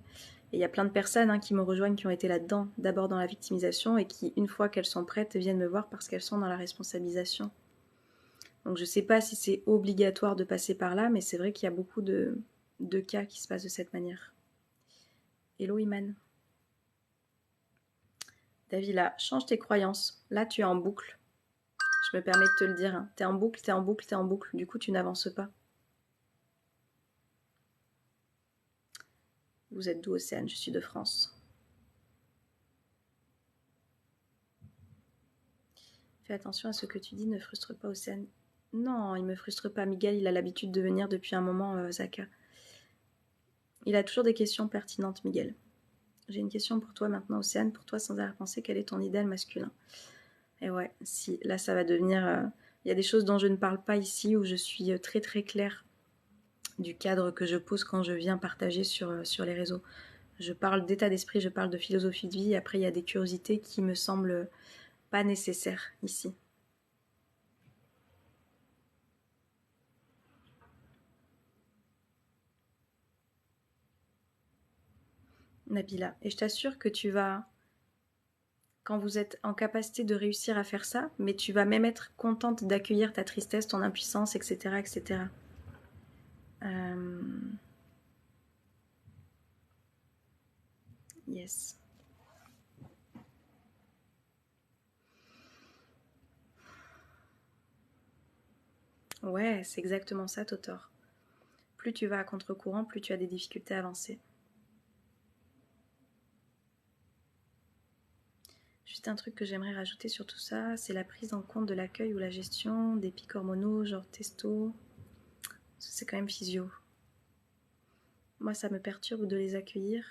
Et il y a plein de personnes qui me rejoignent, qui ont été là-dedans, d'abord dans la victimisation, et qui, une fois qu'elles sont prêtes, viennent me voir parce qu'elles sont dans la responsabilisation. Donc je ne sais pas si c'est obligatoire de passer par là, mais c'est vrai qu'il y a beaucoup de cas qui se passent de cette manière. Hello Iman. Davila, change tes croyances. Là, tu es en boucle. Je me permets de te le dire. T'es en boucle, t'es en boucle, t'es en boucle. Du coup, tu n'avances pas. Vous êtes d'où, Océane? Je suis de France. Fais attention à ce que tu dis, ne frustre pas Océane. Non, il me frustre pas. Miguel, il a l'habitude de venir depuis un moment, Zaka. Il a toujours des questions pertinentes, Miguel. J'ai une question pour toi maintenant, Océane. Pour toi, sans arrière-pensée, quel est ton idéal masculin? Et ouais, si, là, ça va devenir... Il y a des choses dont je ne parle pas ici, où je suis très très claire du cadre que je pose quand je viens partager sur les réseaux. Je parle d'état d'esprit, je parle de philosophie de vie. Après, il y a des curiosités qui me semblent pas nécessaires ici. Nabila. Et je t'assure que tu vas, quand vous êtes en capacité de réussir à faire ça, mais tu vas même être contente d'accueillir ta tristesse, ton impuissance, etc. etc. Yes. Ouais, c'est exactement ça, Totor. Plus tu vas à contre-courant, plus tu as des difficultés à avancer. Juste un truc que j'aimerais rajouter sur tout ça, c'est la prise en compte de l'accueil ou la gestion des pics hormonaux, genre testo. C'est quand même physio. Moi, ça me perturbe de les accueillir,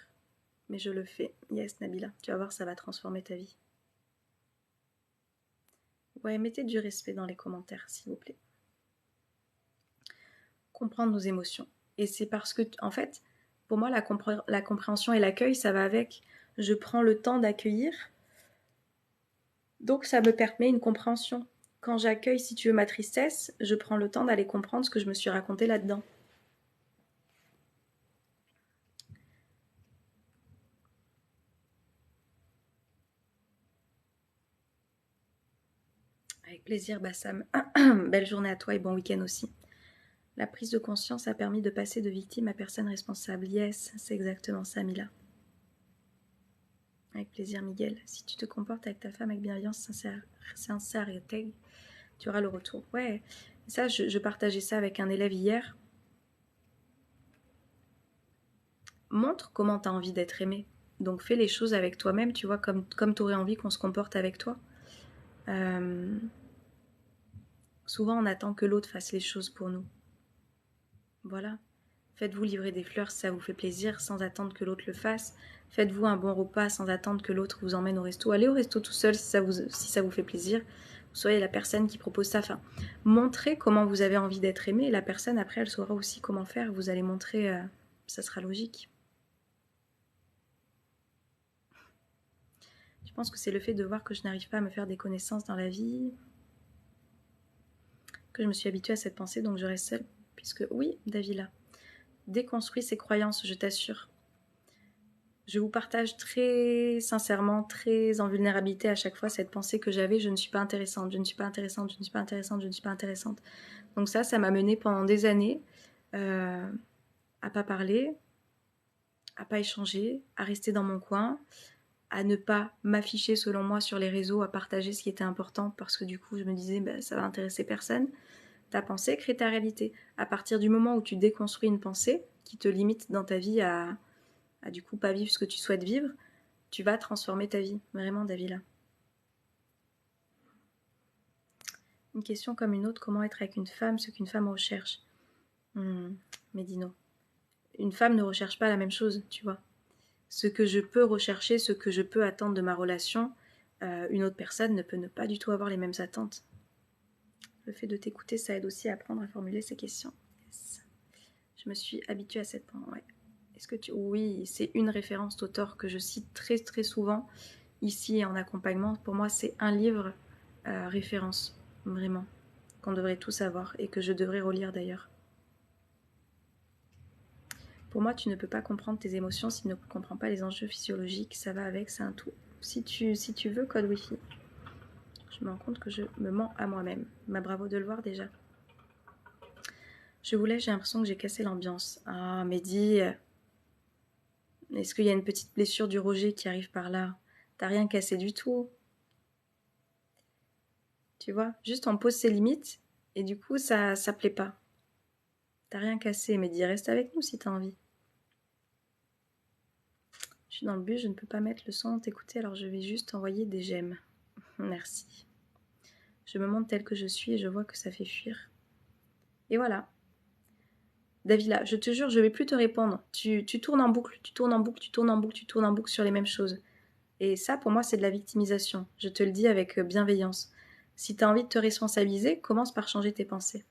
mais je le fais. Yes, Nabila, tu vas voir, ça va transformer ta vie. Ouais, mettez du respect dans les commentaires, s'il vous plaît. Comprendre nos émotions. Et c'est parce que, en fait, pour moi, la compréhension et l'accueil, ça va avec. Je prends le temps d'accueillir, donc ça me permet une compréhension. Quand j'accueille, si tu veux, ma tristesse, je prends le temps d'aller comprendre ce que je me suis raconté là-dedans. Avec plaisir, Bassam. Belle journée à toi et bon week-end aussi. La prise de conscience a permis de passer de victime à personne responsable. Yes, c'est exactement ça, Mila. Avec plaisir, Miguel. Si tu te comportes avec ta femme avec bienveillance, sincérité, tu auras le retour. Ouais, ça, je partageais ça avec un élève hier. Montre comment tu as envie d'être aimé. Donc fais les choses avec toi-même, tu vois, comme tu aurais envie qu'on se comporte avec toi. Souvent, on attend que l'autre fasse les choses pour nous. Voilà. Faites-vous livrer des fleurs si ça vous fait plaisir, sans attendre que l'autre le fasse. Faites-vous un bon repas sans attendre que l'autre vous emmène au resto. Allez au resto tout seul si ça vous fait plaisir. Vous soyez la personne qui propose ça. Enfin, montrez comment vous avez envie d'être aimé. Et la personne, après, elle saura aussi comment faire. Vous allez montrer, ça sera logique. Je pense que c'est le fait de voir que je n'arrive pas à me faire des connaissances dans la vie, que je me suis habituée à cette pensée, donc je reste seule. Puisque oui, Davila, déconstruis ses croyances, je t'assure. Je vous partage très sincèrement, très en vulnérabilité à chaque fois cette pensée que j'avais, je ne suis pas intéressante, je ne suis pas intéressante, je ne suis pas intéressante, je ne suis pas intéressante. Donc ça m'a menée pendant des années à pas parler, à pas échanger, à rester dans mon coin, à ne pas m'afficher selon moi sur les réseaux, à partager ce qui était important parce que du coup je me disais ça va intéresser personne. Ta pensée crée ta réalité. À partir du moment où tu déconstruis une pensée qui te limite dans ta vie à du coup pas vivre ce que tu souhaites vivre, tu vas transformer ta vie. Vraiment, Davila. Une question comme une autre, comment être avec une femme, ce qu'une femme recherche? Médino. Une femme ne recherche pas la même chose, tu vois. Ce que je peux rechercher, ce que je peux attendre de ma relation, une autre personne ne peut ne pas du tout avoir les mêmes attentes. Le fait de t'écouter, ça aide aussi à apprendre à formuler ces questions. Yes. Je me suis habituée à cette... Ouais. Est-ce que tu... Oui, c'est une référence d'auteur que je cite très très souvent. ici en accompagnement, pour moi c'est un livre référence, vraiment, qu'on devrait tous avoir et que je devrais relire d'ailleurs. Pour moi, tu ne peux pas comprendre tes émotions si tu ne comprends pas les enjeux physiologiques, ça va avec, c'est un tout. Si tu veux, code Wi-Fi. Je me rends compte que je me mens à moi-même. Bah, bravo de le voir déjà. Je vous laisse, j'ai l'impression que j'ai cassé l'ambiance. Ah, Mehdi, est-ce qu'il y a une petite blessure du Roger qui arrive par là? T'as rien cassé du tout. Tu vois, juste on pose ses limites et du coup, ça plaît pas. T'as rien cassé, Mehdi, reste avec nous si t'as envie. Je suis dans le bus, je ne peux pas mettre le son, t'écouter, alors je vais juste envoyer des j'aime. Merci. Je me montre telle que je suis et je vois que ça fait fuir. Et voilà. Davila, je te jure, je vais plus te répondre. Tu tournes en boucle, tu tournes en boucle, tu tournes en boucle, tu tournes en boucle sur les mêmes choses. Et ça, pour moi, c'est de la victimisation. Je te le dis avec bienveillance. Si tu as envie de te responsabiliser, commence par changer tes pensées.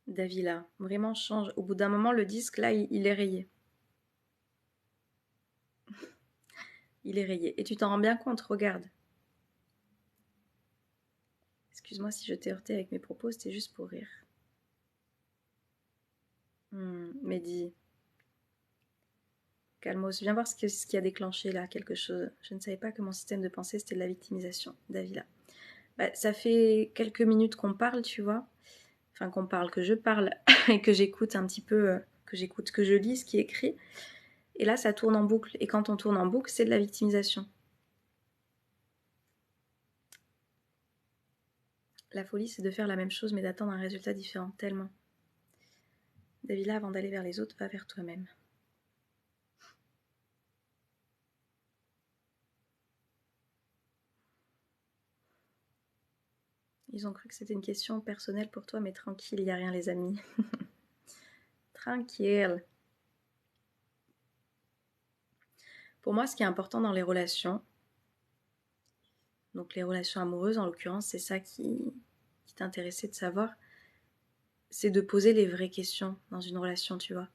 Davila, vraiment change. Au bout d'un moment, le disque, là, il est rayé. Il est rayé. Et tu t'en rends bien compte, regarde. Excuse-moi si je t'ai heurté avec mes propos, c'était juste pour rire. Mehdi, calmos, viens voir ce qui a déclenché là quelque chose. Je ne savais pas que mon système de pensée c'était de la victimisation. Davila. Bah, ça fait quelques minutes qu'on parle, tu vois. Enfin, qu'on parle, que je parle et que j'écoute un petit peu, que je lis ce qui est écrit. Et là, ça tourne en boucle. Et quand on tourne en boucle, c'est de la victimisation. La folie, c'est de faire la même chose, mais d'attendre un résultat différent, tellement. Davila, avant d'aller vers les autres, va vers toi-même. Ils ont cru que c'était une question personnelle pour toi, mais tranquille, il n'y a rien, les amis. Tranquille. Pour moi, ce qui est important dans les relations, donc les relations amoureuses en l'occurrence, c'est ça qui t'intéressait de savoir, c'est de poser les vraies questions dans une relation, tu vois.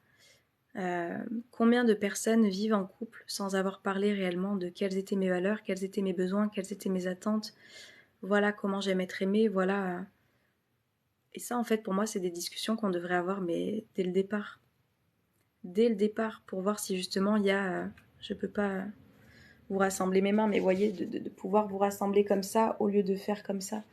Combien de personnes vivent en couple sans avoir parlé réellement de quelles étaient mes valeurs, quels étaient mes besoins, quelles étaient mes attentes, voilà comment j'aime être aimée, voilà. Et ça, en fait, pour moi, c'est des discussions qu'on devrait avoir, mais dès le départ. Dès le départ, pour voir si justement il y a... je peux pas vous rassembler mes mains, mais voyez, de pouvoir vous rassembler comme ça au lieu de faire comme ça.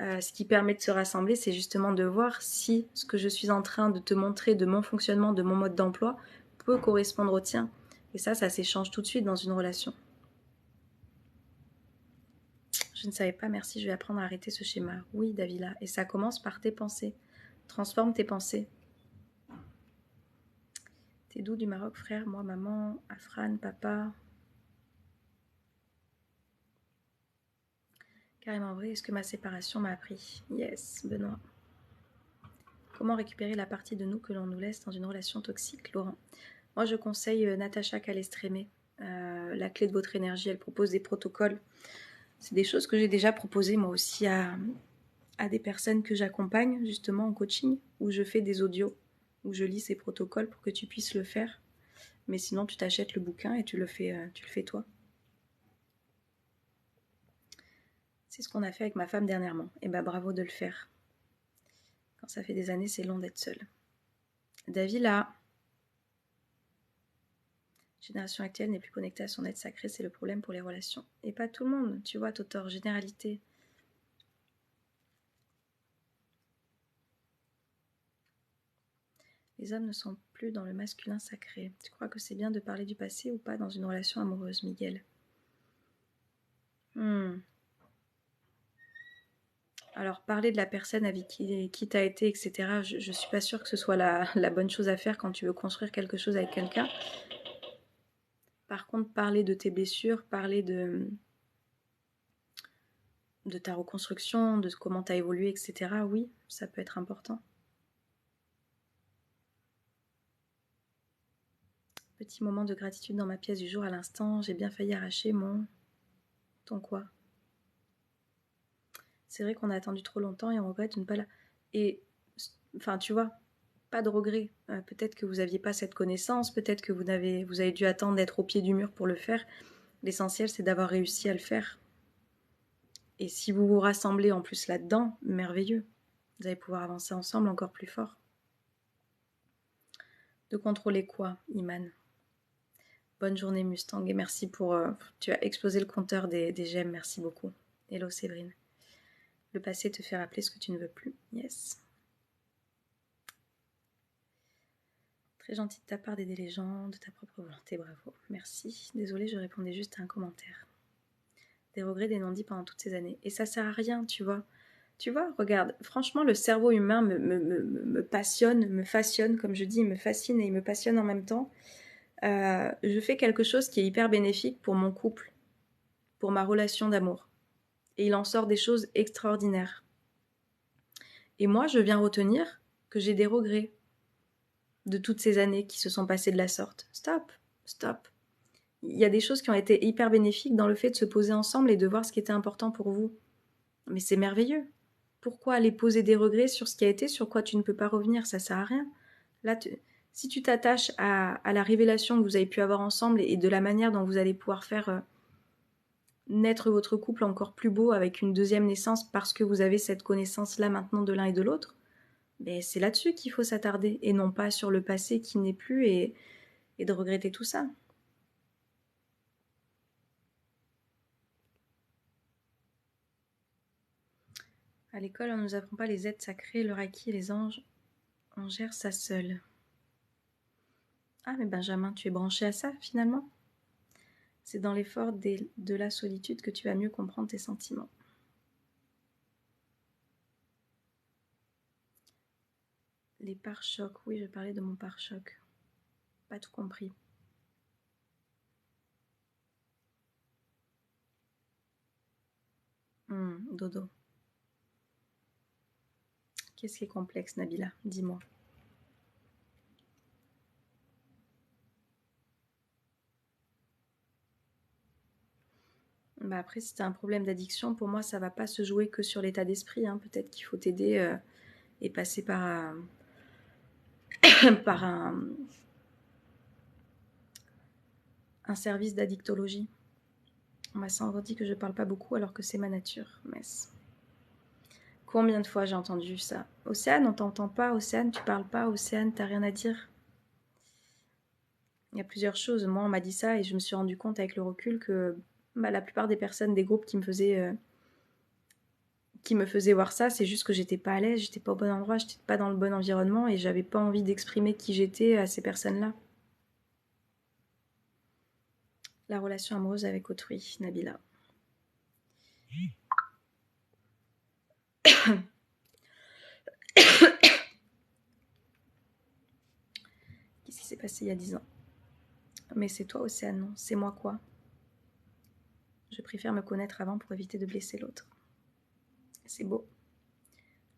Ce qui permet de se rassembler, c'est justement de voir si ce que je suis en train de te montrer de mon fonctionnement, de mon mode d'emploi, peut correspondre au tien. Et ça s'échange tout de suite dans une relation. Je ne savais pas, merci, je vais apprendre à arrêter ce schéma. Oui, Davila, et ça commence par tes pensées. Transforme tes pensées. T'es d'où du Maroc, frère? Moi, maman, Afran, papa. Carrément vrai, est-ce que ma séparation m'a appris? Yes, Benoît. Comment récupérer la partie de nous que l'on nous laisse dans une relation toxique, Laurent? Moi, je conseille Natacha Calestrémé. La clé de votre énergie, elle propose des protocoles. C'est des choses que j'ai déjà proposées moi aussi à des personnes que j'accompagne justement en coaching, où je fais des audios, où je lis ces protocoles pour que tu puisses le faire. Mais sinon, tu t'achètes le bouquin et tu le fais toi. C'est ce qu'on a fait avec ma femme dernièrement. Et bah bravo de le faire. Quand ça fait des années, c'est long d'être seul. Davila. Génération actuelle n'est plus connectée à son être sacré, c'est le problème pour les relations. Et pas tout le monde, tu vois, Totor, généralité. Les hommes ne sont plus dans le masculin sacré. Tu crois que c'est bien de parler du passé ou pas dans une relation amoureuse, Miguel? Alors, parler de la personne avec qui t'as été, etc., je suis pas sûre que ce soit la bonne chose à faire quand tu veux construire quelque chose avec quelqu'un. Par contre, parler de tes blessures, parler de ta reconstruction, de comment t'as évolué, etc., oui, ça peut être important. Petit moment de gratitude dans ma pièce du jour à l'instant. J'ai bien failli arracher mon... Ton quoi? C'est vrai qu'on a attendu trop longtemps et on regrette de ne pas la... Et, enfin, tu vois, pas de regret. Peut-être que vous n'aviez pas cette connaissance, peut-être que vous avez dû attendre d'être au pied du mur pour le faire. L'essentiel, c'est d'avoir réussi à le faire. Et si vous vous rassemblez en plus là-dedans, merveilleux. Vous allez pouvoir avancer ensemble encore plus fort. De contrôler quoi, Iman? Bonne journée, Mustang, et merci pour... tu as explosé le compteur des j'aime, merci beaucoup. Hello, Séverine. Le passé te fait rappeler ce que tu ne veux plus. Yes. Très gentil de ta part d'aider les gens, de ta propre volonté, bravo. Merci. Désolée, je répondais juste à un commentaire. Des regrets, des non-dits pendant toutes ces années. Et ça sert à rien, tu vois. Tu vois, regarde, franchement, le cerveau humain me passionne, me fascine, comme je dis, il me fascine et il me passionne en même temps. Je fais quelque chose qui est hyper bénéfique pour mon couple, pour ma relation d'amour. Et il en sort des choses extraordinaires. Et moi, je viens retenir que j'ai des regrets de toutes ces années qui se sont passées de la sorte. Stop, stop. Il y a des choses qui ont été hyper bénéfiques dans le fait de se poser ensemble et de voir ce qui était important pour vous. Mais c'est merveilleux. Pourquoi aller poser des regrets sur ce qui a été, sur quoi tu ne peux pas revenir? Ça sert à rien. Là, si tu t'attaches à la révélation que vous avez pu avoir ensemble et de la manière dont vous allez pouvoir faire naître votre couple encore plus beau avec une deuxième naissance parce que vous avez cette connaissance-là maintenant de l'un et de l'autre, ben c'est là-dessus qu'il faut s'attarder et non pas sur le passé qui n'est plus et de regretter tout ça. À l'école, on ne nous apprend pas les êtres sacrés, le reiki et les anges. On gère ça seul. Ah, mais Benjamin, tu es branché à ça, finalement? C'est dans l'effort de la solitude que tu vas mieux comprendre tes sentiments. Les pare-chocs, oui, je parlais de mon pare-choc. Pas tout compris. Dodo. Qu'est-ce qui est complexe, Nabila? Dis-moi. Bah après, si tu as un problème d'addiction, pour moi, ça va pas se jouer que sur l'état d'esprit. Hein. Peut-être qu'il faut t'aider et passer par, par un service d'addictologie. On m'a sans dit que je parle pas beaucoup alors que c'est ma nature. Mess. Combien de fois j'ai entendu ça? Océane, on t'entend pas. Océane, tu parles pas. Océane, t'as rien à dire. Il y a plusieurs choses. Moi, on m'a dit ça et je me suis rendu compte avec le recul que la plupart des personnes des groupes qui me faisaient voir ça, c'est juste que j'étais pas à l'aise, j'étais pas au bon endroit, j'étais pas dans le bon environnement et j'avais pas envie d'exprimer qui j'étais à ces personnes-là. La relation amoureuse avec autrui, Nabila. Qu'est-ce qui s'est passé il y a 10 ans? Mais c'est toi, Océane, non? C'est moi quoi? Je préfère me connaître avant pour éviter de blesser l'autre. C'est beau.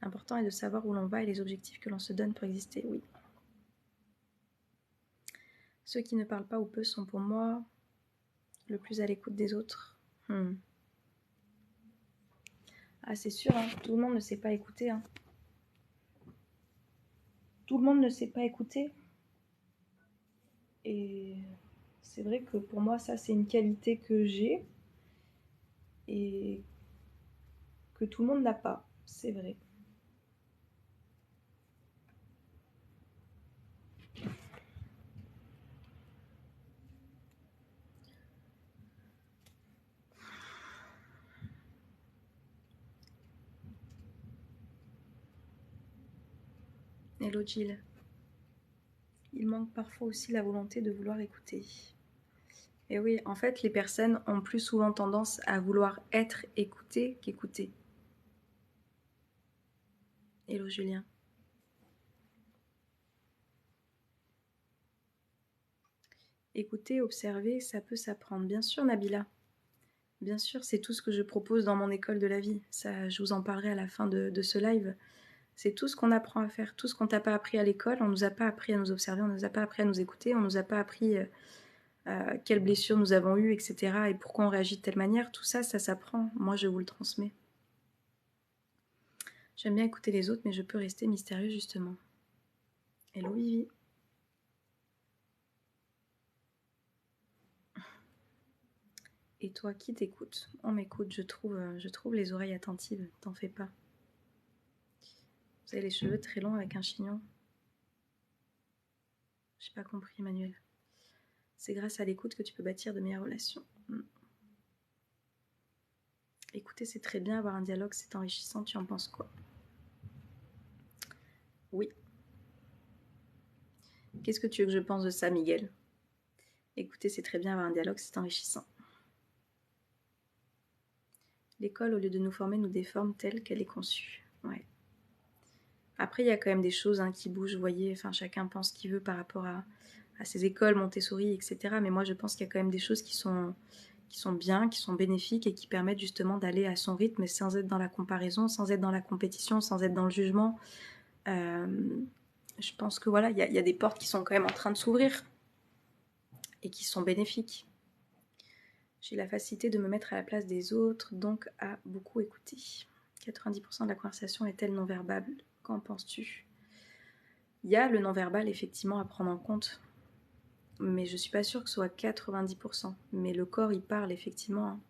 L'important est de savoir où l'on va et les objectifs que l'on se donne pour exister, oui. Ceux qui ne parlent pas ou peu sont pour moi le plus à l'écoute des autres. Ah, c'est sûr, hein, tout le monde ne sait pas écouter. Hein. Tout le monde ne sait pas écouter. Et c'est vrai que pour moi, ça, c'est une qualité que j'ai et que tout le monde n'a pas. C'est vrai. Hello Jill. Il manque parfois aussi la volonté de vouloir écouter. Et oui, en fait, les personnes ont plus souvent tendance à vouloir être écoutées qu'écoutées. Hello Julien. Écouter, observer, ça peut s'apprendre. Bien sûr, Nabila. Bien sûr, c'est tout ce que je propose dans mon école de la vie. Ça, je vous en parlerai à la fin de ce live. C'est tout ce qu'on apprend à faire, tout ce qu'on t'a pas appris à l'école. On nous a pas appris à nous observer, on nous a pas appris à nous écouter, on nous a pas appris quelles blessures nous avons eues, etc. Et pourquoi on réagit de telle manière. Tout ça, ça s'apprend. Moi, je vous le transmets. J'aime bien écouter les autres, mais je peux rester mystérieux, justement. Hello, Vivi. Et toi, qui t'écoute? On m'écoute, je trouve les oreilles attentives, t'en fais pas. Vous avez les cheveux très longs avec un chignon. J'ai pas compris, Emmanuel. C'est grâce à l'écoute que tu peux bâtir de meilleures relations. Écouter, c'est très bien, avoir un dialogue, c'est enrichissant, tu en penses quoi? Oui. Qu'est-ce que tu veux que je pense de ça, Miguel? Écouter, c'est très bien, avoir un dialogue, c'est enrichissant. L'école, au lieu de nous former, nous déforme telle qu'elle est conçue. Ouais. Après, il y a quand même des choses qui bougent, vous voyez, enfin, chacun pense ce qu'il veut par rapport à ces écoles, Montessori, etc. Mais moi, je pense qu'il y a quand même des choses qui sont bien, qui sont bénéfiques et qui permettent justement d'aller à son rythme sans être dans la comparaison, sans être dans la compétition, sans être dans le jugement. Je pense que voilà, il y a des portes qui sont quand même en train de s'ouvrir et qui sont bénéfiques. J'ai la facilité de me mettre à la place des autres, donc à beaucoup écouter. 90% de la conversation est-elle non-verbale? Qu'en penses-tu? Il y a le non-verbal effectivement à prendre en compte, mais je suis pas sûre que ce soit 90%. Mais le corps, il parle effectivement.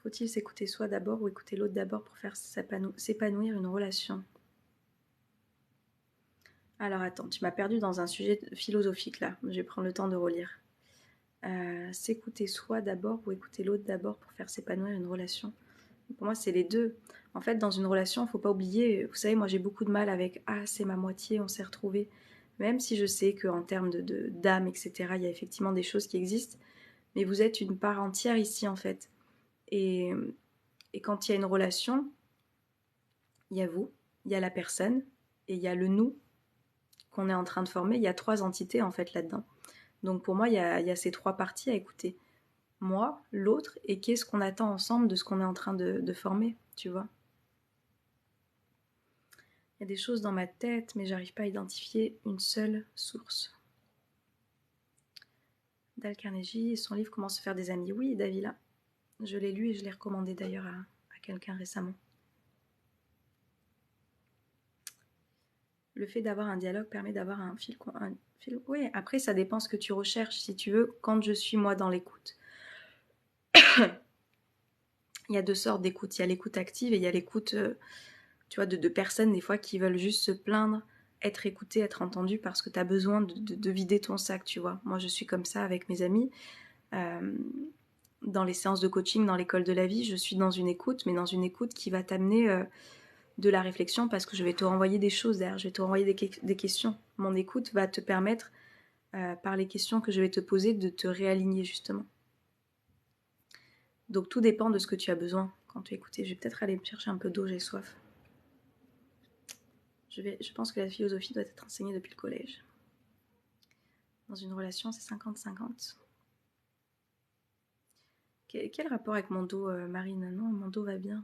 Faut-il s'écouter soi d'abord ou écouter l'autre d'abord pour faire s'épanouir une relation? Alors attends, tu m'as perdu dans un sujet philosophique là. Je vais prendre le temps de relire. S'écouter soi d'abord ou écouter l'autre d'abord pour faire s'épanouir une relation. Pour moi, c'est les deux. En fait, dans une relation, il ne faut pas oublier, vous savez, moi j'ai beaucoup de mal avec « Ah, c'est ma moitié, on s'est retrouvés ». Même si je sais qu'en termes d'âme, etc., il y a effectivement des choses qui existent, mais vous êtes une part entière ici, en fait. Et quand il y a une relation, il y a vous, il y a la personne, et il y a le nous qu'on est en train de former. Il y a 3 entités, en fait, là-dedans. Donc pour moi, il y a ces 3 parties à écouter. Moi, l'autre, et qu'est-ce qu'on attend ensemble de ce qu'on est en train de former, tu vois. Il y a des choses dans ma tête, mais j'arrive pas à identifier une seule source. Dale Carnegie et son livre Comment se faire des amis. Oui, Davila. Je l'ai lu et je l'ai recommandé d'ailleurs à quelqu'un récemment. Le fait d'avoir un dialogue permet d'avoir un fil. Oui, après, ça dépend ce que tu recherches. Si tu veux, quand je suis moi dans l'écoute, il y a 2 sortes d'écoute. Il y a l'écoute active et il y a l'écoute, tu vois, de personnes des fois qui veulent juste se plaindre, être écoutées, être entendues parce que tu as besoin de vider ton sac, tu vois. Moi, je suis comme ça avec mes amis. Dans les séances de coaching, dans l'école de la vie, je suis dans une écoute, mais dans une écoute qui va t'amener de la réflexion parce que je vais te renvoyer des choses derrière, je vais te renvoyer des questions. Mon écoute va te permettre, par les questions que je vais te poser, de te réaligner justement. Donc tout dépend de ce que tu as besoin quand tu écoutes. Je vais peut-être aller me chercher un peu d'eau, j'ai soif. Je pense que la philosophie doit être enseignée depuis le collège. Dans une relation, c'est 50-50. Quel rapport avec mon dos, Marine? Non, mon dos va bien.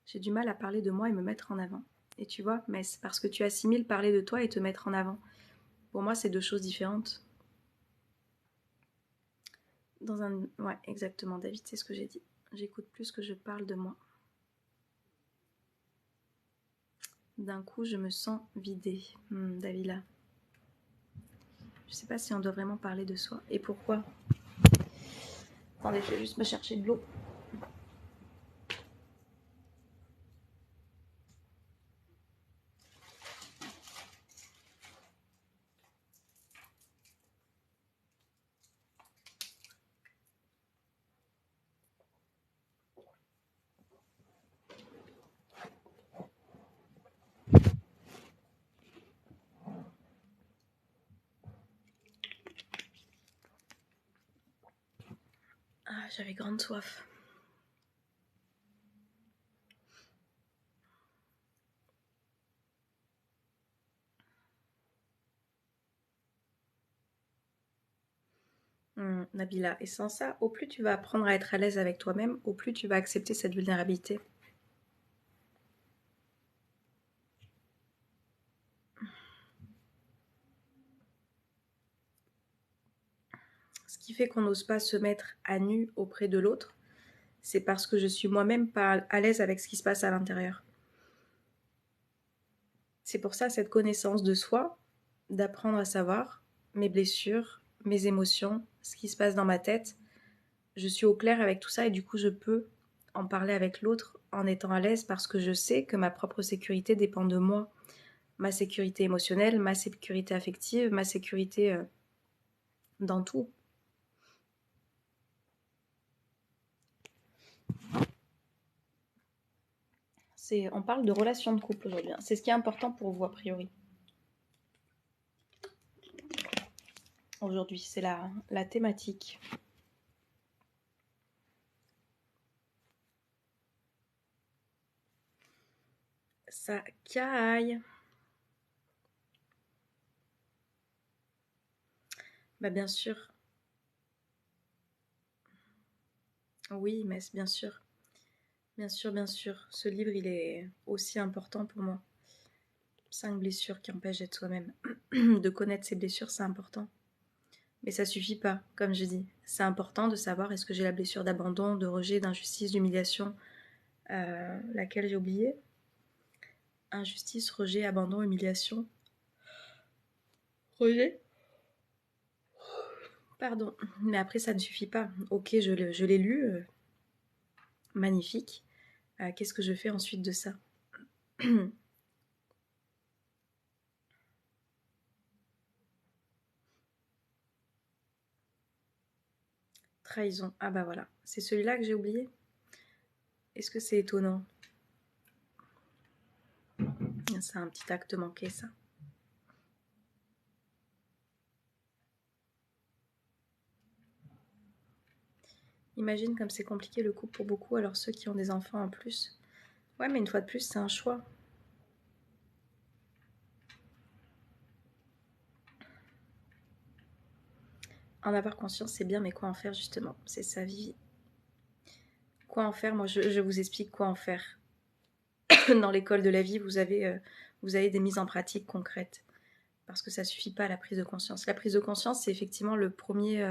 J'ai du mal à parler de moi et me mettre en avant. Et tu vois, mais c'est parce que tu assimiles parler de toi et te mettre en avant. Pour moi, c'est 2 choses différentes. Ouais, exactement, David, c'est ce que j'ai dit. J'écoute plus que je parle de moi. D'un coup, je me sens vidée. Davila. Je sais pas si on doit vraiment parler de soi. Et pourquoi? Attendez, je vais juste me chercher de l'eau. Ah, j'avais grande soif. Nabila, et sans ça, au plus tu vas apprendre à être à l'aise avec toi-même, au plus tu vas accepter cette vulnérabilité. qui fait qu'on n'ose pas se mettre à nu auprès de l'autre, c'est parce que je suis moi-même pas à l'aise avec ce qui se passe à l'intérieur. C'est pour ça cette connaissance de soi, d'apprendre à savoir mes blessures, mes émotions, ce qui se passe dans ma tête. Je suis au clair avec tout ça et du coup je peux en parler avec l'autre en étant à l'aise parce que je sais que ma propre sécurité dépend de moi. Ma sécurité émotionnelle, ma sécurité affective, ma sécurité dans tout. On parle de relation de couple aujourd'hui. C'est ce qui est important pour vous a priori. Aujourd'hui, c'est la thématique. Ça caille. Bah bien sûr. Oui, mais bien sûr. Bien sûr, bien sûr. Ce livre, il est aussi important pour moi. 5 blessures qui empêchent d'être soi-même. De connaître ses blessures, c'est important. Mais ça suffit pas, comme je dis. C'est important de savoir est-ce que j'ai la blessure d'abandon, de rejet, d'injustice, d'humiliation, laquelle j'ai oublié. Injustice, rejet, abandon, humiliation. Rejet. Pardon. Mais après, ça ne suffit pas. Ok, je l'ai lu. Magnifique. Qu'est-ce que je fais ensuite de ça? Trahison. Ah bah voilà. C'est celui-là que j'ai oublié. Est-ce que c'est étonnant? C'est un petit acte manqué, ça. Imagine comme c'est compliqué le couple pour beaucoup, alors ceux qui ont des enfants en plus. Ouais, mais une fois de plus, c'est un choix. En avoir conscience, c'est bien, mais quoi en faire justement? C'est ça, Vivi. Quoi en faire? Moi, je vous explique quoi en faire. Dans l'école de la vie, vous avez des mises en pratique concrètes. Parce que ça suffit pas à la prise de conscience. La prise de conscience, c'est effectivement le premier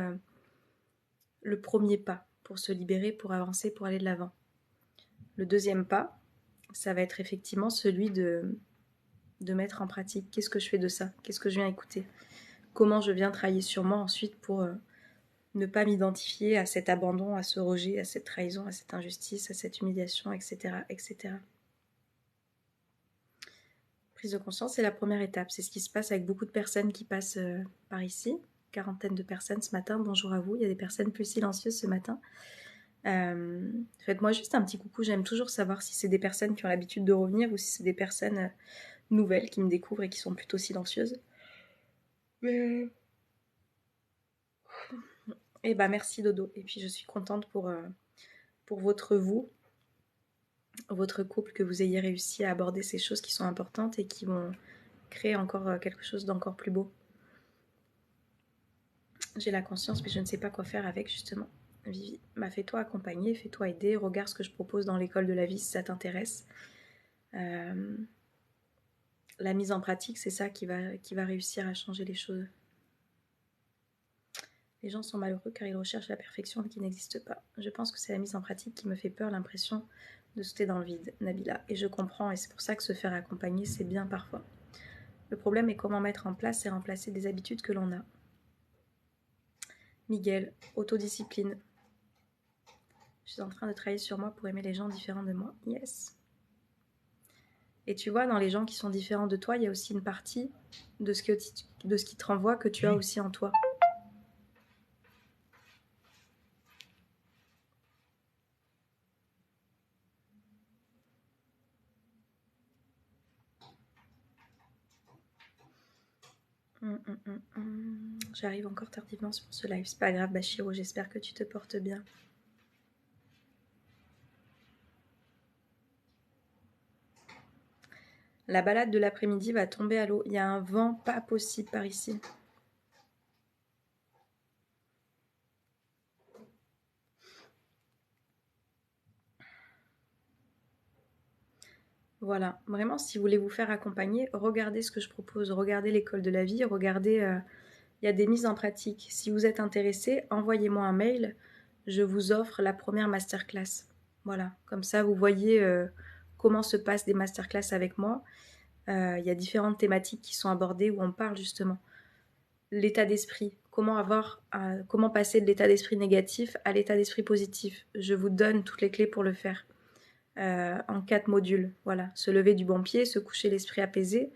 pas pour se libérer, pour avancer, pour aller de l'avant. Le deuxième pas, ça va être effectivement celui de mettre en pratique. Qu'est-ce que je fais de ça? Qu'est-ce que je viens écouter? Comment je viens travailler sur moi ensuite pour ne pas m'identifier à cet abandon, à ce rejet, à cette trahison, à cette injustice, à cette humiliation, etc. etc. Prise de conscience, c'est la première étape. C'est ce qui se passe avec beaucoup de personnes qui passent par ici. Quarantaine de personnes ce matin. Bonjour à vous. Il y a des personnes plus silencieuses ce matin. Faites-moi juste un petit coucou. J'aime toujours savoir si c'est des personnes qui ont l'habitude de revenir ou si c'est des personnes nouvelles qui me découvrent et qui sont plutôt silencieuses. Mais... Eh ben merci Dodo. Et puis je suis contente pour votre couple, que vous ayez réussi à aborder ces choses qui sont importantes et qui vont créer encore quelque chose d'encore plus beau. J'ai la conscience, mais je ne sais pas quoi faire avec, justement. Vivi, bah, fais-toi accompagner, fais-toi aider, regarde ce que je propose dans l'école de la vie si ça t'intéresse. La mise en pratique, c'est ça qui va réussir à changer les choses. Les gens sont malheureux car ils recherchent la perfection qui n'existe pas. Je pense que c'est la mise en pratique qui me fait peur, l'impression de sauter dans le vide, Nabila. Et je comprends, et c'est pour ça que se faire accompagner, c'est bien parfois. Le problème est comment mettre en place et remplacer des habitudes que l'on a. Miguel, autodiscipline. Je suis en train de travailler sur moi pour aimer les gens différents de moi. Yes. Et tu vois, dans les gens qui sont différents de toi, il y a aussi une partie de ce qui te renvoie que tu as aussi en toi. J'arrive encore tardivement sur ce live. C'est pas grave, Bachiro, j'espère que tu te portes bien. La balade de l'après-midi va tomber à l'eau. Il y a un vent pas possible par ici. Voilà, vraiment, si vous voulez vous faire accompagner, regardez ce que je propose. Regardez l'école de la vie, regardez il y a des mises en pratique. Si vous êtes intéressé, envoyez-moi un mail. Je vous offre la première masterclass. Voilà, comme ça vous voyez comment se passent des masterclass avec moi. Il y a différentes thématiques qui sont abordées où on parle justement l'état d'esprit, comment passer de l'état d'esprit négatif à l'état d'esprit positif. Je vous donne toutes les clés pour le faire en 4 modules. Voilà, se lever du bon pied, se coucher l'esprit apaisé.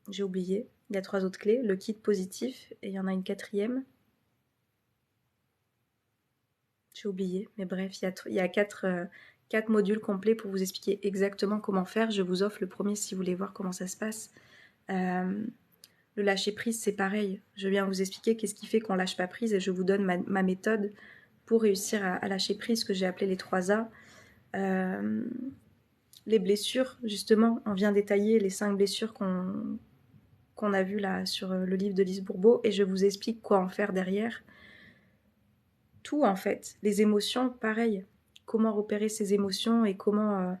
J'ai oublié, il y a 3 autres clés, le kit positif et il y en a une 4e. J'ai oublié, mais bref, il y a 4 modules complets pour vous expliquer exactement comment faire. Je vous offre le premier si vous voulez voir comment ça se passe. Le lâcher prise, c'est pareil. Je viens vous expliquer qu'est-ce qui fait qu'on lâche pas prise et je vous donne ma méthode pour réussir à lâcher prise, que j'ai appelé les 3 A. Les blessures, justement, on vient détailler les 5 blessures qu'on a vues là sur le livre de Lise Bourbeau et je vous explique quoi en faire derrière. Tout en fait, les émotions, pareil. Comment repérer ces émotions et comment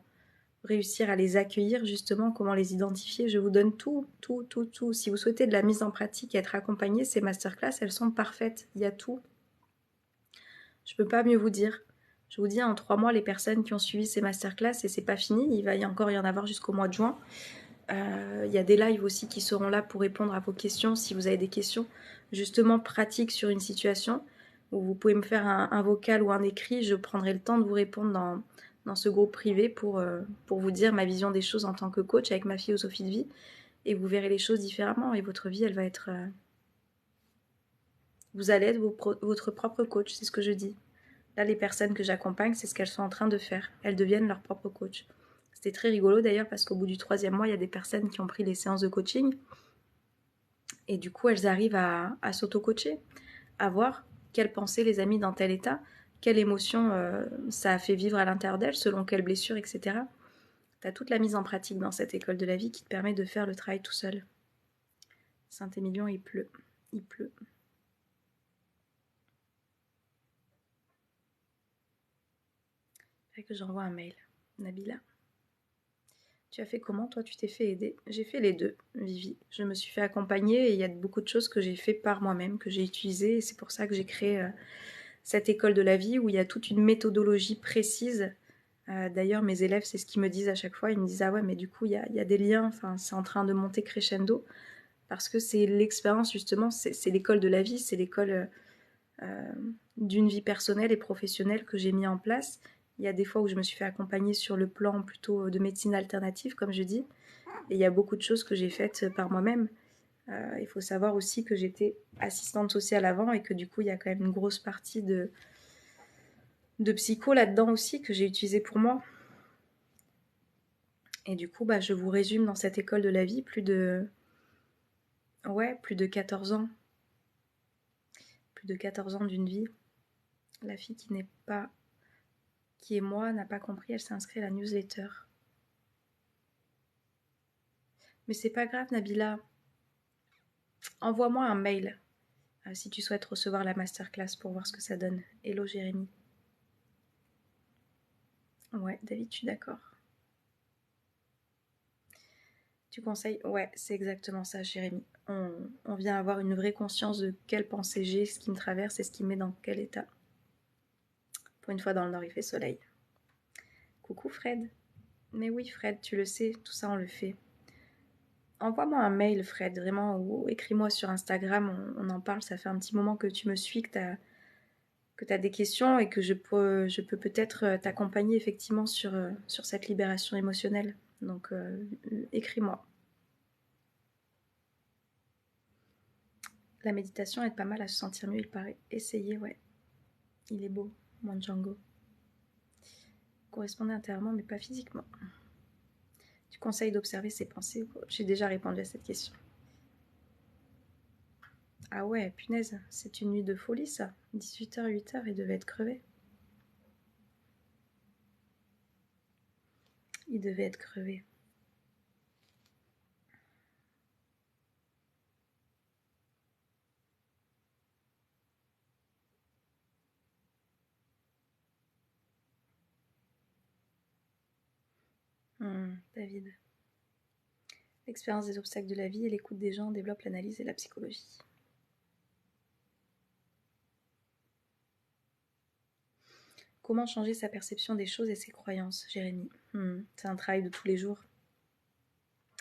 réussir à les accueillir justement, comment les identifier. Je vous donne tout. Si vous souhaitez de la mise en pratique et être accompagné, ces masterclass, elles sont parfaites. Il y a tout. Je ne peux pas mieux vous dire. Je vous dis, en 3 mois, les personnes qui ont suivi ces masterclass, et c'est pas fini, il va encore y en avoir jusqu'au mois de juin. Il y a des lives aussi qui seront là pour répondre à vos questions, si vous avez des questions justement pratiques sur une situation, où vous pouvez me faire un vocal ou un écrit, je prendrai le temps de vous répondre dans ce groupe privé pour vous dire ma vision des choses en tant que coach avec ma philosophie de vie, et vous verrez les choses différemment, et votre vie, elle va être... vous allez être votre propre coach, c'est ce que je dis. Là, les personnes que j'accompagne, c'est ce qu'elles sont en train de faire. Elles deviennent leur propre coach. C'était très rigolo d'ailleurs parce qu'au bout du 3e mois, il y a des personnes qui ont pris les séances de coaching et du coup, elles arrivent à s'auto-coacher, à voir quelles pensées les a mis dans tel état, quelle émotion ça a fait vivre à l'intérieur d'elles, selon quelle blessure, etc. Tu as toute la mise en pratique dans cette école de la vie qui te permet de faire le travail tout seul. Saint-Émilion, il pleut. Il pleut. Il faut que j'envoie un mail. Nabila. Tu as fait comment, toi? Tu t'es fait aider? J'ai fait les deux, Vivi. Je me suis fait accompagner et il y a beaucoup de choses que j'ai fait par moi-même, que j'ai utilisées. Et c'est pour ça que j'ai créé cette école de la vie où il y a toute une méthodologie précise. D'ailleurs, mes élèves, c'est ce qu'ils me disent à chaque fois. Ils me disent, ah ouais, mais du coup, il y a des liens. Enfin, c'est en train de monter crescendo. Parce que c'est l'expérience, justement, c'est l'école de la vie. C'est l'école d'une vie personnelle et professionnelle que j'ai mis en place. Il y a des fois où je me suis fait accompagner sur le plan plutôt de médecine alternative, comme je dis. Et il y a beaucoup de choses que j'ai faites par moi-même. Il faut savoir aussi que j'étais assistante sociale avant et que du coup, il y a quand même une grosse partie de psycho là-dedans aussi que j'ai utilisé pour moi. Et du coup, je vous résume dans cette école de la vie plus de 14 ans. Plus de 14 ans d'une vie. La fille qui est moi, n'a pas compris, elle s'est inscrite à la newsletter. Mais c'est pas grave, Nabila. Envoie-moi un mail si tu souhaites recevoir la masterclass pour voir ce que ça donne. Hello Jérémy. Ouais, David, je suis d'accord. Tu conseilles? Ouais, c'est exactement ça, Jérémy. On vient avoir une vraie conscience de quelle pensée j'ai, ce qui me traverse et ce qui me met dans quel état. Pour une fois, dans le Nord, il fait soleil. Coucou Fred. Mais oui, Fred, tu le sais, tout ça, on le fait. Envoie-moi un mail, Fred, vraiment, ou écris-moi sur Instagram, on en parle. Ça fait un petit moment que tu me suis, que tu as des questions et que je peux peut-être t'accompagner effectivement sur cette libération émotionnelle. Donc, écris-moi. La méditation aide pas mal à se sentir mieux, il paraît. Essayez, ouais. Il est beau, mon Django. Correspondait intérieurement, mais pas physiquement. Tu conseilles d'observer ses pensées? J'ai déjà répondu à cette question. Ah ouais, punaise, c'est une nuit de folie ça. 18h, 8h, il devait être crevé. Il devait être crevé. David. L'expérience des obstacles de la vie et l'écoute des gens développent l'analyse et la psychologie. Comment changer sa perception des choses et ses croyances, Jérémy? C'est un travail de tous les jours.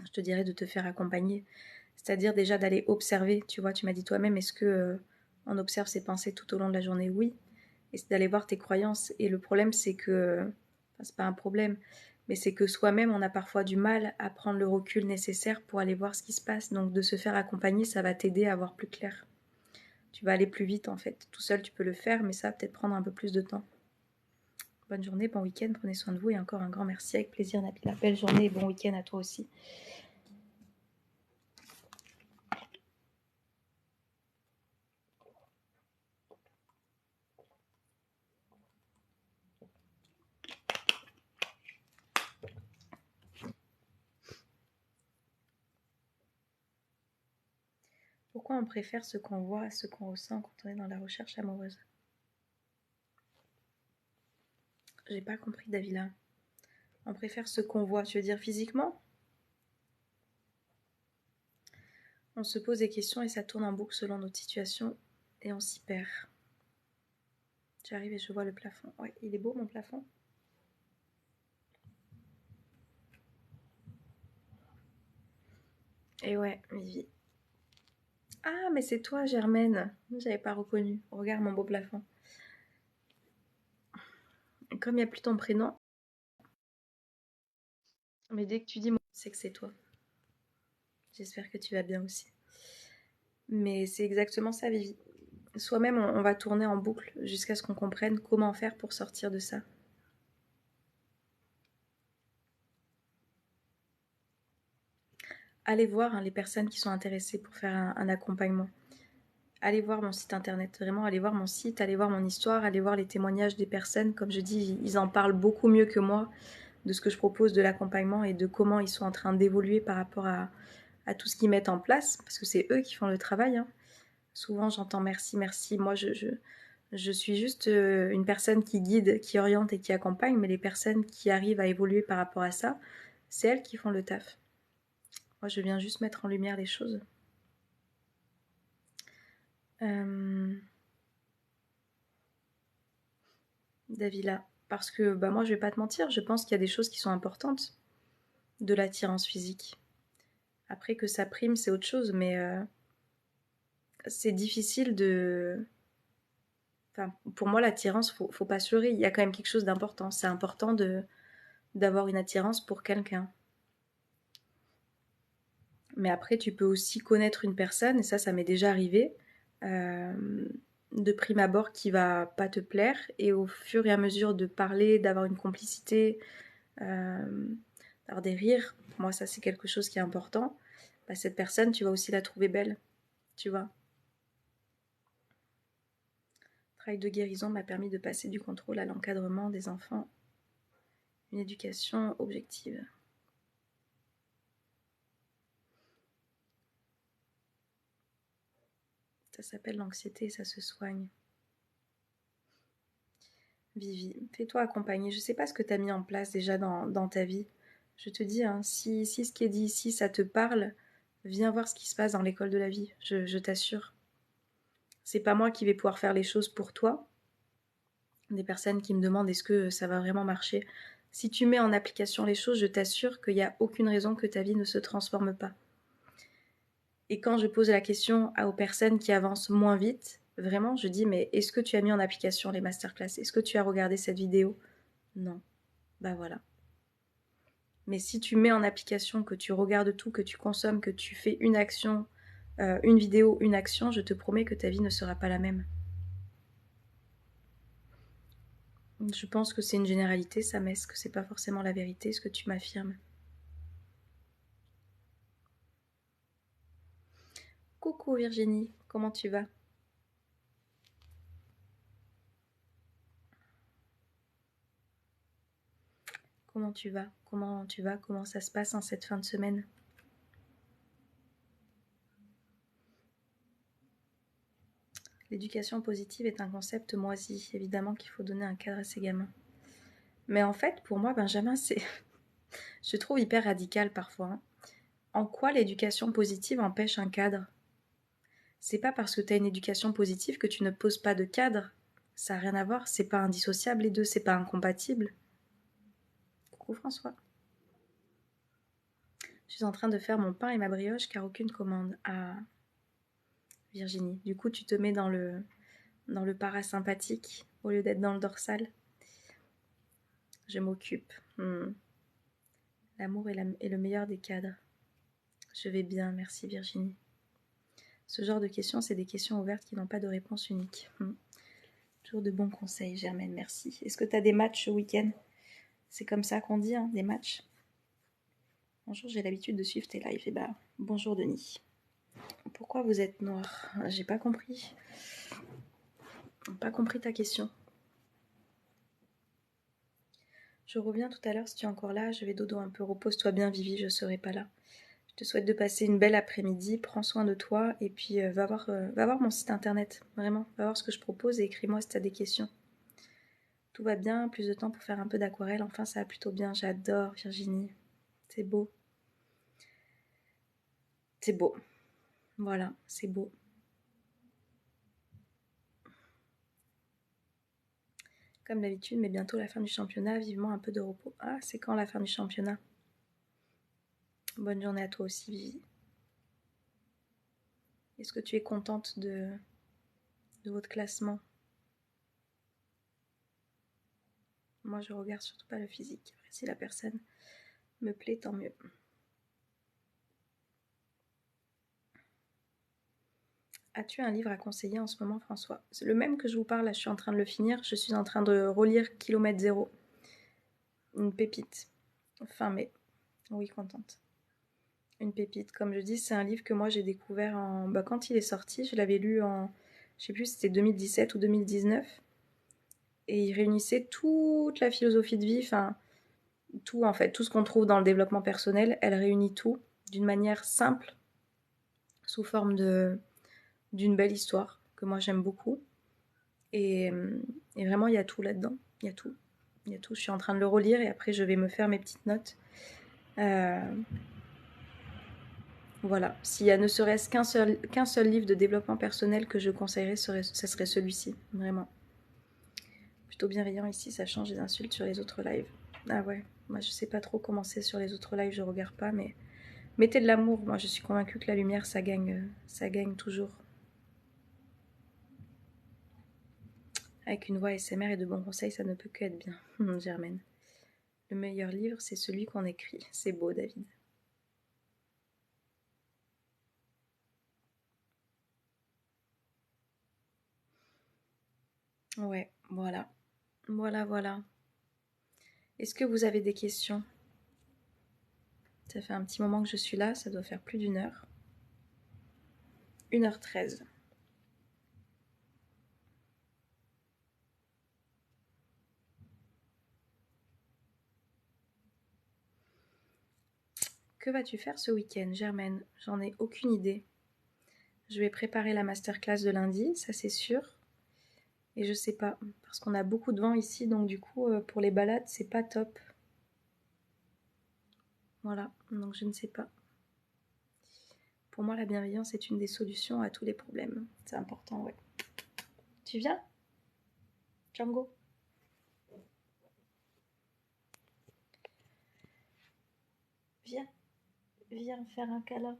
Je te dirais de te faire accompagner. C'est-à-dire déjà d'aller observer, tu vois, tu m'as dit toi-même, est-ce que on observe ses pensées tout au long de la journée? Oui. Et c'est d'aller voir tes croyances. Et le problème, c'est que, enfin, c'est pas un problème, mais c'est que soi-même, on a parfois du mal à prendre le recul nécessaire pour aller voir ce qui se passe. Donc de se faire accompagner, ça va t'aider à voir plus clair. Tu vas aller plus vite en fait. Tout seul, tu peux le faire, mais ça va peut-être prendre un peu plus de temps. Bonne journée, bon week-end, prenez soin de vous et encore un grand merci avec plaisir, Nabila. Belle journée et bon week-end à toi aussi. Pourquoi on préfère ce qu'on voit à ce qu'on ressent quand on est dans la recherche amoureuse? J'ai pas compris, Davila. On préfère ce qu'on voit, tu veux dire physiquement? On se pose des questions et ça tourne en boucle selon notre situation et on s'y perd. J'arrive et je vois le plafond. Ouais, il est beau mon plafond. Et ouais, Vivi. Ah, mais c'est toi, Germaine. J'avais pas reconnu. Regarde mon beau plafond. Et comme il n'y a plus ton prénom, mais dès que tu dis moi, c'est que c'est toi. J'espère que tu vas bien aussi. Mais c'est exactement ça, Vivi. Soi-même, on va tourner en boucle jusqu'à ce qu'on comprenne comment faire pour sortir de ça. Allez voir les personnes qui sont intéressées pour faire un accompagnement. Allez voir mon site internet, vraiment, allez voir mon site, allez voir mon histoire, allez voir les témoignages des personnes. Comme je dis, ils en parlent beaucoup mieux que moi de ce que je propose de l'accompagnement et de comment ils sont en train d'évoluer par rapport à tout ce qu'ils mettent en place, parce que c'est eux qui font le travail. Hein. Souvent, j'entends merci, merci. Moi, je suis juste une personne qui guide, qui oriente et qui accompagne, mais les personnes qui arrivent à évoluer par rapport à ça, c'est elles qui font le taf. Moi, je viens juste mettre en lumière les choses. Davila, parce que moi, je vais pas te mentir, je pense qu'il y a des choses qui sont importantes de l'attirance physique. Après que ça prime, c'est autre chose, mais c'est difficile de... Enfin, pour moi, l'attirance, faut pas se leurrer. Il y a quand même quelque chose d'important. C'est important d'avoir une attirance pour quelqu'un. Mais après, tu peux aussi connaître une personne, et ça m'est déjà arrivé, de prime abord qui va pas te plaire, et au fur et à mesure de parler, d'avoir une complicité, d'avoir des rires, pour moi ça c'est quelque chose qui est important, cette personne, tu vas aussi la trouver belle, tu vois. Le travail de guérison m'a permis de passer du contrôle à l'encadrement des enfants, une éducation objective. Ça s'appelle l'anxiété et ça se soigne. Vivi, fais-toi accompagner. Je ne sais pas ce que tu as mis en place déjà dans ta vie. Je te dis, hein, si ce qui est dit ici, ça te parle, viens voir ce qui se passe dans l'école de la vie. Je t'assure. C'est pas moi qui vais pouvoir faire les choses pour toi. Des personnes qui me demandent est-ce que ça va vraiment marcher. Si tu mets en application les choses, je t'assure qu'il n'y a aucune raison que ta vie ne se transforme pas. Et quand je pose la question aux personnes qui avancent moins vite, vraiment, je dis mais est-ce que tu as mis en application les masterclass? Est-ce que tu as regardé cette vidéo? Non. Bah voilà. Mais si tu mets en application, que tu regardes tout, que tu consommes, que tu fais une action, une vidéo, une action, je te promets que ta vie ne sera pas la même. Je pense que c'est une généralité, ça, mais est-ce que c'est pas forcément la vérité, ce que tu m'affirmes? Coucou Virginie, comment tu vas? Comment tu vas? Comment tu vas? Comment ça se passe en cette fin de semaine? L'éducation positive est un concept moisi, évidemment qu'il faut donner un cadre à ses gamins. Mais en fait, pour moi, Benjamin, c'est... je trouve hyper radical parfois. Hein. En quoi l'éducation positive empêche un cadre? C'est pas parce que tu as une éducation positive que tu ne poses pas de cadre. Ça n'a rien à voir, c'est pas indissociable les deux, c'est pas incompatible. Coucou François. Je suis en train de faire mon pain et ma brioche car aucune commande. Ah, Virginie, du coup tu te mets dans le parasympathique au lieu d'être dans le dorsal. Je m'occupe. L'amour est le meilleur des cadres. Je vais bien, merci Virginie. Ce genre de questions, c'est des questions ouvertes qui n'ont pas de réponse unique. Toujours de bons conseils, Germaine, merci. Est-ce que tu as des matchs ce week-end? C'est comme ça qu'on dit, hein, des matchs. Bonjour, j'ai l'habitude de suivre tes lives. Et bah, bonjour Denis. Pourquoi vous êtes noir? J'ai pas compris. Pas compris ta question. Je reviens tout à l'heure si tu es encore là. Je vais dodo un peu. Repose-toi bien, Vivi, je serai pas là. Je te souhaite de passer une belle après-midi. Prends soin de toi et puis va voir mon site internet. Vraiment, va voir ce que je propose et écris-moi si tu as des questions. Tout va bien, plus de temps pour faire un peu d'aquarelle. Enfin, ça va plutôt bien. J'adore Virginie. C'est beau. C'est beau. Voilà, c'est beau. Comme d'habitude, mais bientôt la fin du championnat. Vivement un peu de repos. Ah, c'est quand la fin du championnat? Bonne journée à toi aussi, Vivi. Est-ce que tu es contente de votre classement? Moi, je regarde surtout pas le physique. Après, si la personne me plaît, tant mieux. As-tu un livre à conseiller en ce moment, François? C'est le même que je vous parle, là, je suis en train de le finir. Je suis en train de relire Kilomètre Zéro. Une pépite. Fin mai. Oui, contente. Une pépite. Comme je dis, c'est un livre que moi j'ai découvert quand il est sorti. Je l'avais lu en, je sais plus, c'était 2017 ou 2019. Et il réunissait toute la philosophie de vie, enfin, tout en fait, tout ce qu'on trouve dans le développement personnel. Elle réunit tout d'une manière simple, sous forme d'une belle histoire que moi j'aime beaucoup. Et vraiment, il y a tout là-dedans. Il y a tout. Il y a tout. Je suis en train de le relire et après, je vais me faire mes petites notes. Voilà. S'il y a ne serait-ce qu'un seul livre de développement personnel que je conseillerais, ce serait celui-ci. Vraiment. Plutôt bienveillant ici, ça change des insultes sur les autres lives. Ah ouais. Moi, je sais pas trop comment c'est sur les autres lives, je regarde pas, mais mettez de l'amour. Moi, je suis convaincue que la lumière, ça gagne toujours. Avec une voix SMR et de bons conseils, ça ne peut que être bien. Germaine. Le meilleur livre, c'est celui qu'on écrit. C'est beau, David. Ouais, voilà. Voilà. Est-ce que vous avez des questions? Ça fait un petit moment que je suis là, ça doit faire plus d'une heure. 1h13. Que vas-tu faire ce week-end, Germaine? J'en ai aucune idée. Je vais préparer la masterclass de lundi, ça c'est sûr. Et je sais pas, parce qu'on a beaucoup de vent ici, donc du coup, pour les balades, c'est pas top. Voilà, donc je ne sais pas. Pour moi, la bienveillance est une des solutions à tous les problèmes. C'est important, ouais. Tu viens, Django? Viens faire un câlin.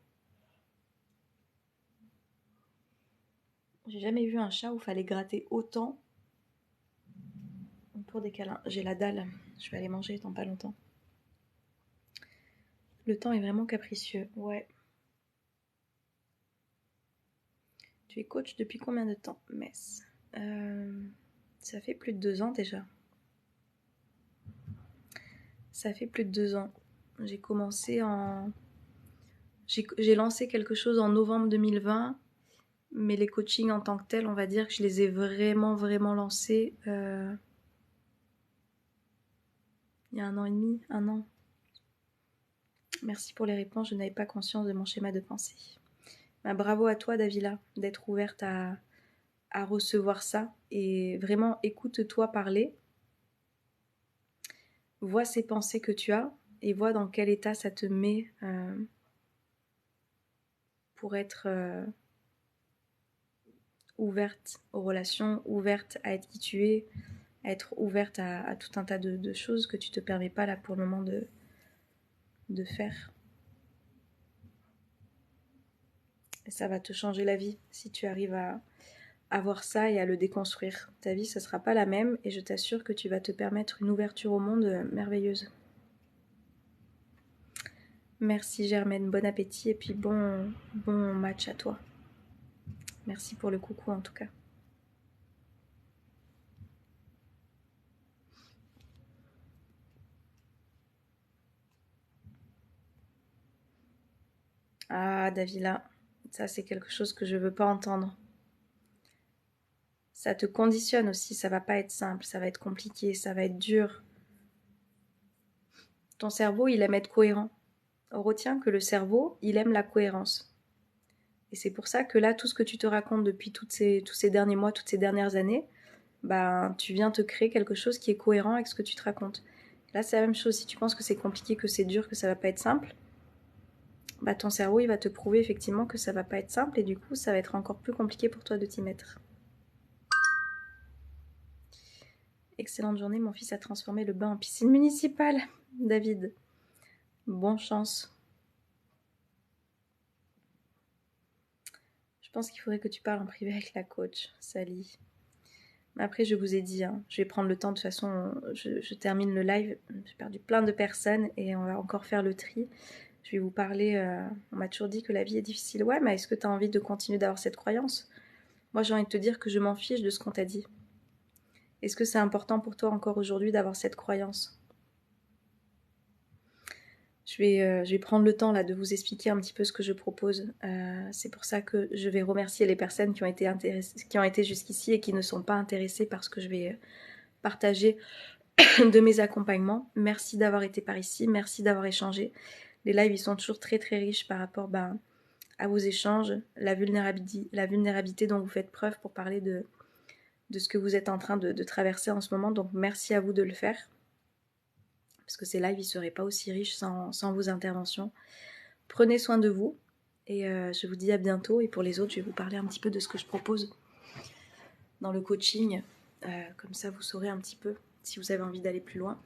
J'ai jamais vu un chat où il fallait gratter autant pour des câlins. J'ai la dalle. Je vais aller manger dans pas longtemps. Le temps est vraiment capricieux. Ouais. Tu es coach depuis combien de temps, Metz? Ça fait plus de 2 ans déjà. Ça fait plus de 2 ans. J'ai commencé en... J'ai lancé quelque chose en novembre 2020, mais les coachings en tant que tels, on va dire que je les ai vraiment lancés il y a 1 an et demi, 1 an. Merci pour les réponses, je n'avais pas conscience de mon schéma de pensée. Bah, bravo à toi, Davila, d'être ouverte à recevoir ça. Et vraiment, écoute-toi parler. Vois ces pensées que tu as et vois dans quel état ça te met pour être ouverte aux relations, ouverte à être qui tu es, à être ouverte à tout un tas de choses que tu te permets pas là pour le moment de faire. Et ça va te changer la vie si tu arrives à voir ça et à le déconstruire. Ta vie, ça sera pas la même et je t'assure que tu vas te permettre une ouverture au monde merveilleuse. Merci Germaine, bon appétit et puis bon match à toi. Merci pour le coucou en tout cas. Ah Davila, ça c'est quelque chose que je veux pas entendre. Ça te conditionne aussi, ça va pas être simple, ça va être compliqué, ça va être dur. Ton cerveau, il aime être cohérent. On retient que le cerveau, il aime la cohérence. Et c'est pour ça que là, tout ce que tu te racontes depuis tous ces derniers mois, toutes ces dernières années, ben, tu viens te créer quelque chose qui est cohérent avec ce que tu te racontes. Là, c'est la même chose. Si tu penses que c'est compliqué, que c'est dur, que ça va pas être simple, bah, ton cerveau, il va te prouver effectivement que ça va pas être simple et du coup, ça va être encore plus compliqué pour toi de t'y mettre. Excellente journée, mon fils a transformé le bain en piscine municipale. David, bonne chance. Je pense qu'il faudrait que tu parles en privé avec la coach, Sally. Après, je vous ai dit, hein, je vais prendre le temps, de toute façon, je termine le live, j'ai perdu plein de personnes et on va encore faire le tri. Je vais vous parler, on m'a toujours dit que la vie est difficile. Ouais, mais est-ce que tu as envie de continuer d'avoir cette croyance? Moi, j'ai envie de te dire que je m'en fiche de ce qu'on t'a dit. Est-ce que c'est important pour toi encore aujourd'hui d'avoir cette croyance? Je vais prendre le temps là de vous expliquer un petit peu ce que je propose. C'est pour ça que je vais remercier les personnes qui ont été jusqu'ici et qui ne sont pas intéressées par ce que je vais partager de mes accompagnements. Merci d'avoir été par ici, merci d'avoir échangé. Les lives, ils sont toujours très très riches par rapport à vos échanges, la vulnérabilité dont vous faites preuve pour parler de ce que vous êtes en train de traverser en ce moment. Donc merci à vous de le faire. Parce que ces lives, ils ne seraient pas aussi riches sans vos interventions. Prenez soin de vous et je vous dis à bientôt. Et pour les autres, je vais vous parler un petit peu de ce que je propose dans le coaching. Comme ça, vous saurez un petit peu si vous avez envie d'aller plus loin.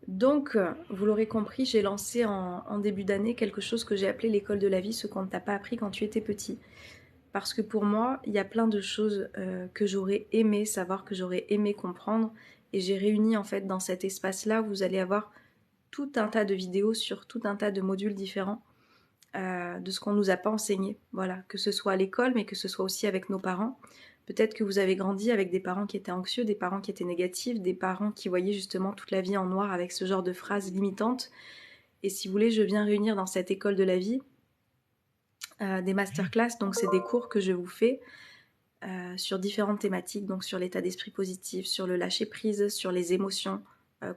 Donc, vous l'aurez compris, j'ai lancé en début d'année quelque chose que j'ai appelé l'école de la vie, ce qu'on ne t'a pas appris quand tu étais petit. Parce que pour moi, il y a plein de choses que j'aurais aimé savoir, que j'aurais aimé comprendre. Et j'ai réuni en fait dans cet espace-là, vous allez avoir tout un tas de vidéos sur tout un tas de modules différents de ce qu'on ne nous a pas enseigné. Voilà, que ce soit à l'école, mais que ce soit aussi avec nos parents. Peut-être que vous avez grandi avec des parents qui étaient anxieux, des parents qui étaient négatifs, des parents qui voyaient justement toute la vie en noir avec ce genre de phrases limitantes. Et si vous voulez, je viens réunir dans cette école de la vie des masterclass. Donc c'est des cours que je vous fais sur différentes thématiques, donc sur l'état d'esprit positif, sur le lâcher prise, sur les émotions,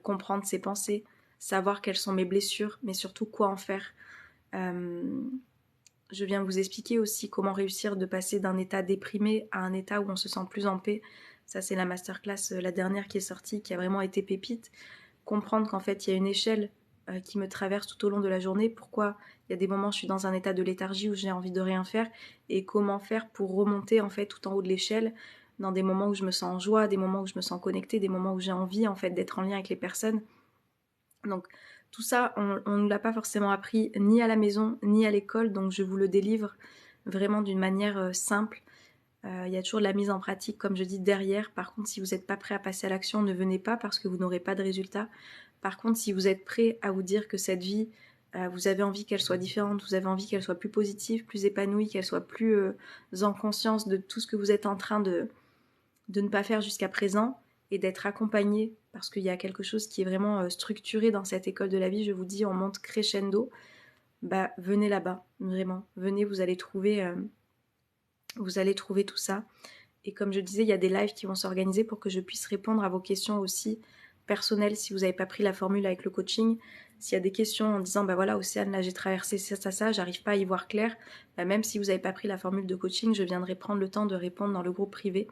comprendre ses pensées, savoir quelles sont mes blessures, mais surtout quoi en faire. Je viens vous expliquer aussi comment réussir de passer d'un état déprimé à un état où on se sent plus en paix. Ça, c'est la masterclass, la dernière qui est sortie, qui a vraiment été pépite. Comprendre qu'en fait, il y a une échelle qui me traverse tout au long de la journée. Pourquoi il y a des moments où je suis dans un état de léthargie où j'ai envie de rien faire et comment faire pour remonter en fait tout en haut de l'échelle dans des moments où je me sens en joie, des moments où je me sens connectée, des moments où j'ai envie en fait d'être en lien avec les personnes. Donc tout ça, on ne l'a pas forcément appris ni à la maison ni à l'école, donc je vous le délivre vraiment d'une manière simple. Il y a toujours de la mise en pratique, comme je dis, derrière. Par contre, si vous n'êtes pas prêt à passer à l'action, ne venez pas parce que vous n'aurez pas de résultat. Par contre, si vous êtes prêt à vous dire que cette vie, vous avez envie qu'elle soit différente, vous avez envie qu'elle soit plus positive, plus épanouie, qu'elle soit plus en conscience de tout ce que vous êtes en train de ne pas faire jusqu'à présent et d'être accompagné parce qu'il y a quelque chose qui est vraiment structuré dans cette école de la vie. Je vous dis, on monte crescendo. Bah, venez là-bas, vraiment. Venez, vous allez trouver tout ça. Et comme je disais, il y a des lives qui vont s'organiser pour que je puisse répondre à vos questions aussi personnelles si vous n'avez pas pris la formule avec le coaching. S'il y a des questions en disant, bah voilà, Océane, là j'ai traversé ça, j'arrive pas à y voir clair, bah même si vous n'avez pas pris la formule de coaching, je viendrai prendre le temps de répondre dans le groupe privé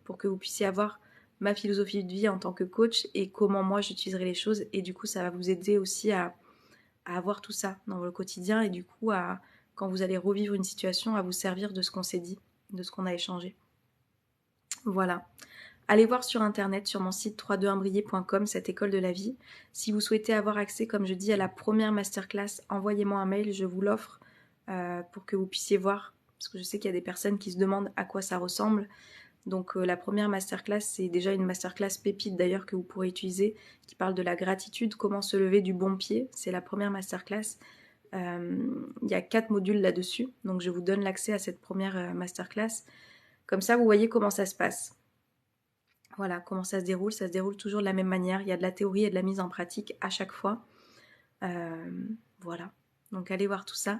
pour que vous puissiez avoir ma philosophie de vie en tant que coach et comment moi j'utiliserai les choses. Et du coup, ça va vous aider aussi à avoir tout ça dans le quotidien et du coup, quand vous allez revivre une situation, à vous servir de ce qu'on s'est dit, de ce qu'on a échangé. Voilà. Allez voir sur internet, sur mon site www.1briller.com, cette école de la vie. Si vous souhaitez avoir accès, comme je dis, à la première masterclass, envoyez-moi un mail, je vous l'offre pour que vous puissiez voir. Parce que je sais qu'il y a des personnes qui se demandent à quoi ça ressemble. Donc la première masterclass, c'est déjà une masterclass pépite d'ailleurs que vous pourrez utiliser, qui parle de la gratitude, comment se lever du bon pied. C'est la première masterclass. Il y a 4 modules là-dessus. Donc je vous donne l'accès à cette première masterclass. Comme ça, vous voyez comment ça se passe. Voilà, comment ça se déroule. Ça se déroule toujours de la même manière. Il y a de la théorie et de la mise en pratique à chaque fois. Voilà. Donc allez voir tout ça.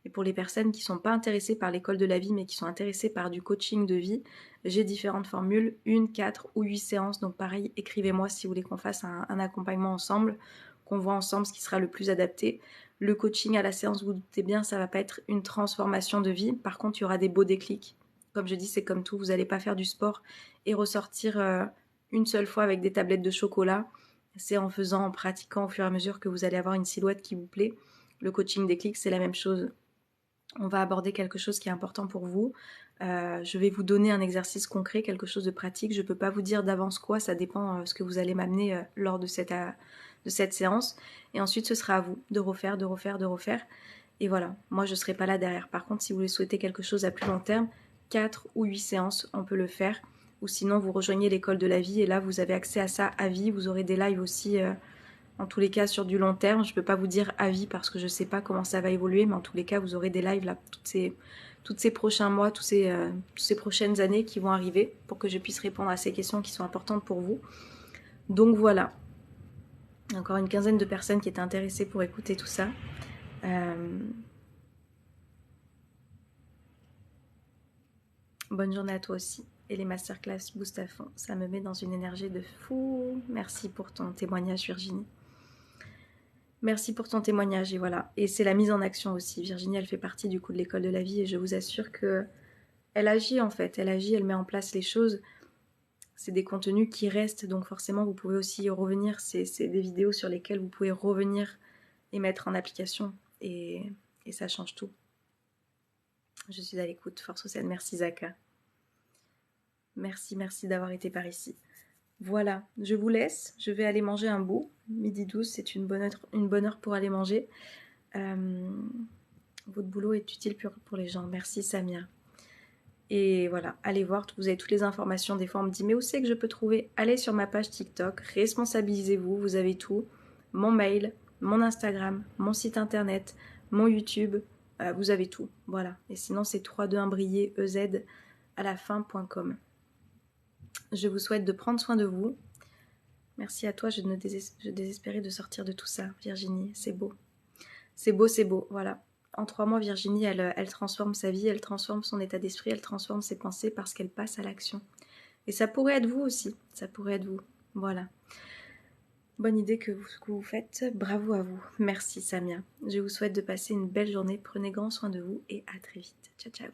Et pour les personnes qui ne sont pas intéressées par l'école de la vie, mais qui sont intéressées par du coaching de vie, j'ai différentes formules, 1, 4 ou 8 séances. Donc pareil, écrivez-moi si vous voulez qu'on fasse un accompagnement ensemble, qu'on voit ensemble ce qui sera le plus adapté. Le coaching à la séance, vous, vous doutez bien, ça ne va pas être une transformation de vie. Par contre, il y aura des beaux déclics. Comme je dis, c'est comme tout, vous n'allez pas faire du sport et ressortir une seule fois avec des tablettes de chocolat. C'est en faisant, en pratiquant au fur et à mesure que vous allez avoir une silhouette qui vous plaît. Le coaching déclic, c'est la même chose. On va aborder quelque chose qui est important pour vous. Je vais vous donner un exercice concret, quelque chose de pratique. Je ne peux pas vous dire d'avance quoi, ça dépend ce que vous allez m'amener lors de cette séance. Et ensuite, ce sera à vous de refaire, de refaire, de refaire. Et voilà, moi je ne serai pas là derrière. Par contre, si vous voulez souhaiter quelque chose à plus long terme, 4 ou 8 séances, on peut le faire. Ou sinon, vous rejoignez l'école de la vie et là, vous avez accès à ça à vie. Vous aurez des lives aussi, en tous les cas, sur du long terme. Je ne peux pas vous dire à vie parce que je ne sais pas comment ça va évoluer, mais en tous les cas, vous aurez des lives là, toutes ces prochains mois, toutes ces prochaines années qui vont arriver pour que je puisse répondre à ces questions qui sont importantes pour vous. Donc voilà. Encore une quinzaine de personnes qui étaient intéressées pour écouter tout ça. Bonne journée à toi aussi. Et les masterclass boost à fond. Ça me met dans une énergie de fou. Merci pour ton témoignage, Virginie. Merci pour ton témoignage. Et voilà. Et c'est la mise en action aussi. Virginie, elle fait partie du coup de l'école de la vie. Et je vous assure que elle agit en fait. Elle agit, elle met en place les choses. C'est des contenus qui restent. Donc forcément, vous pouvez aussi y revenir. C'est des vidéos sur lesquelles vous pouvez revenir et mettre en application. Et ça change tout. Je suis à l'écoute. Force au ciel. Merci Zaka. Merci d'avoir été par ici. Voilà, je vous laisse. Je vais aller manger un bout. 12h, c'est une bonne heure pour aller manger. Votre boulot est utile pour les gens. Merci Samia. Et voilà, allez voir, vous avez toutes les informations. Des fois, on me dit, mais où c'est que je peux trouver? Allez sur ma page TikTok, responsabilisez-vous, vous avez tout. Mon mail, mon Instagram, mon site internet, mon YouTube, vous avez tout. Voilà. Et sinon, c'est 321briller, EZ à la fin.com. Je vous souhaite de prendre soin de vous. Merci à toi, je désespérais de sortir de tout ça, Virginie. C'est beau. C'est beau, c'est beau. Voilà. En 3 mois, Virginie, elle transforme sa vie, elle transforme son état d'esprit, elle transforme ses pensées parce qu'elle passe à l'action. Et ça pourrait être vous aussi. Ça pourrait être vous. Voilà. Bonne idée que vous faites. Bravo à vous. Merci, Samia. Je vous souhaite de passer une belle journée. Prenez grand soin de vous et à très vite. Ciao, ciao.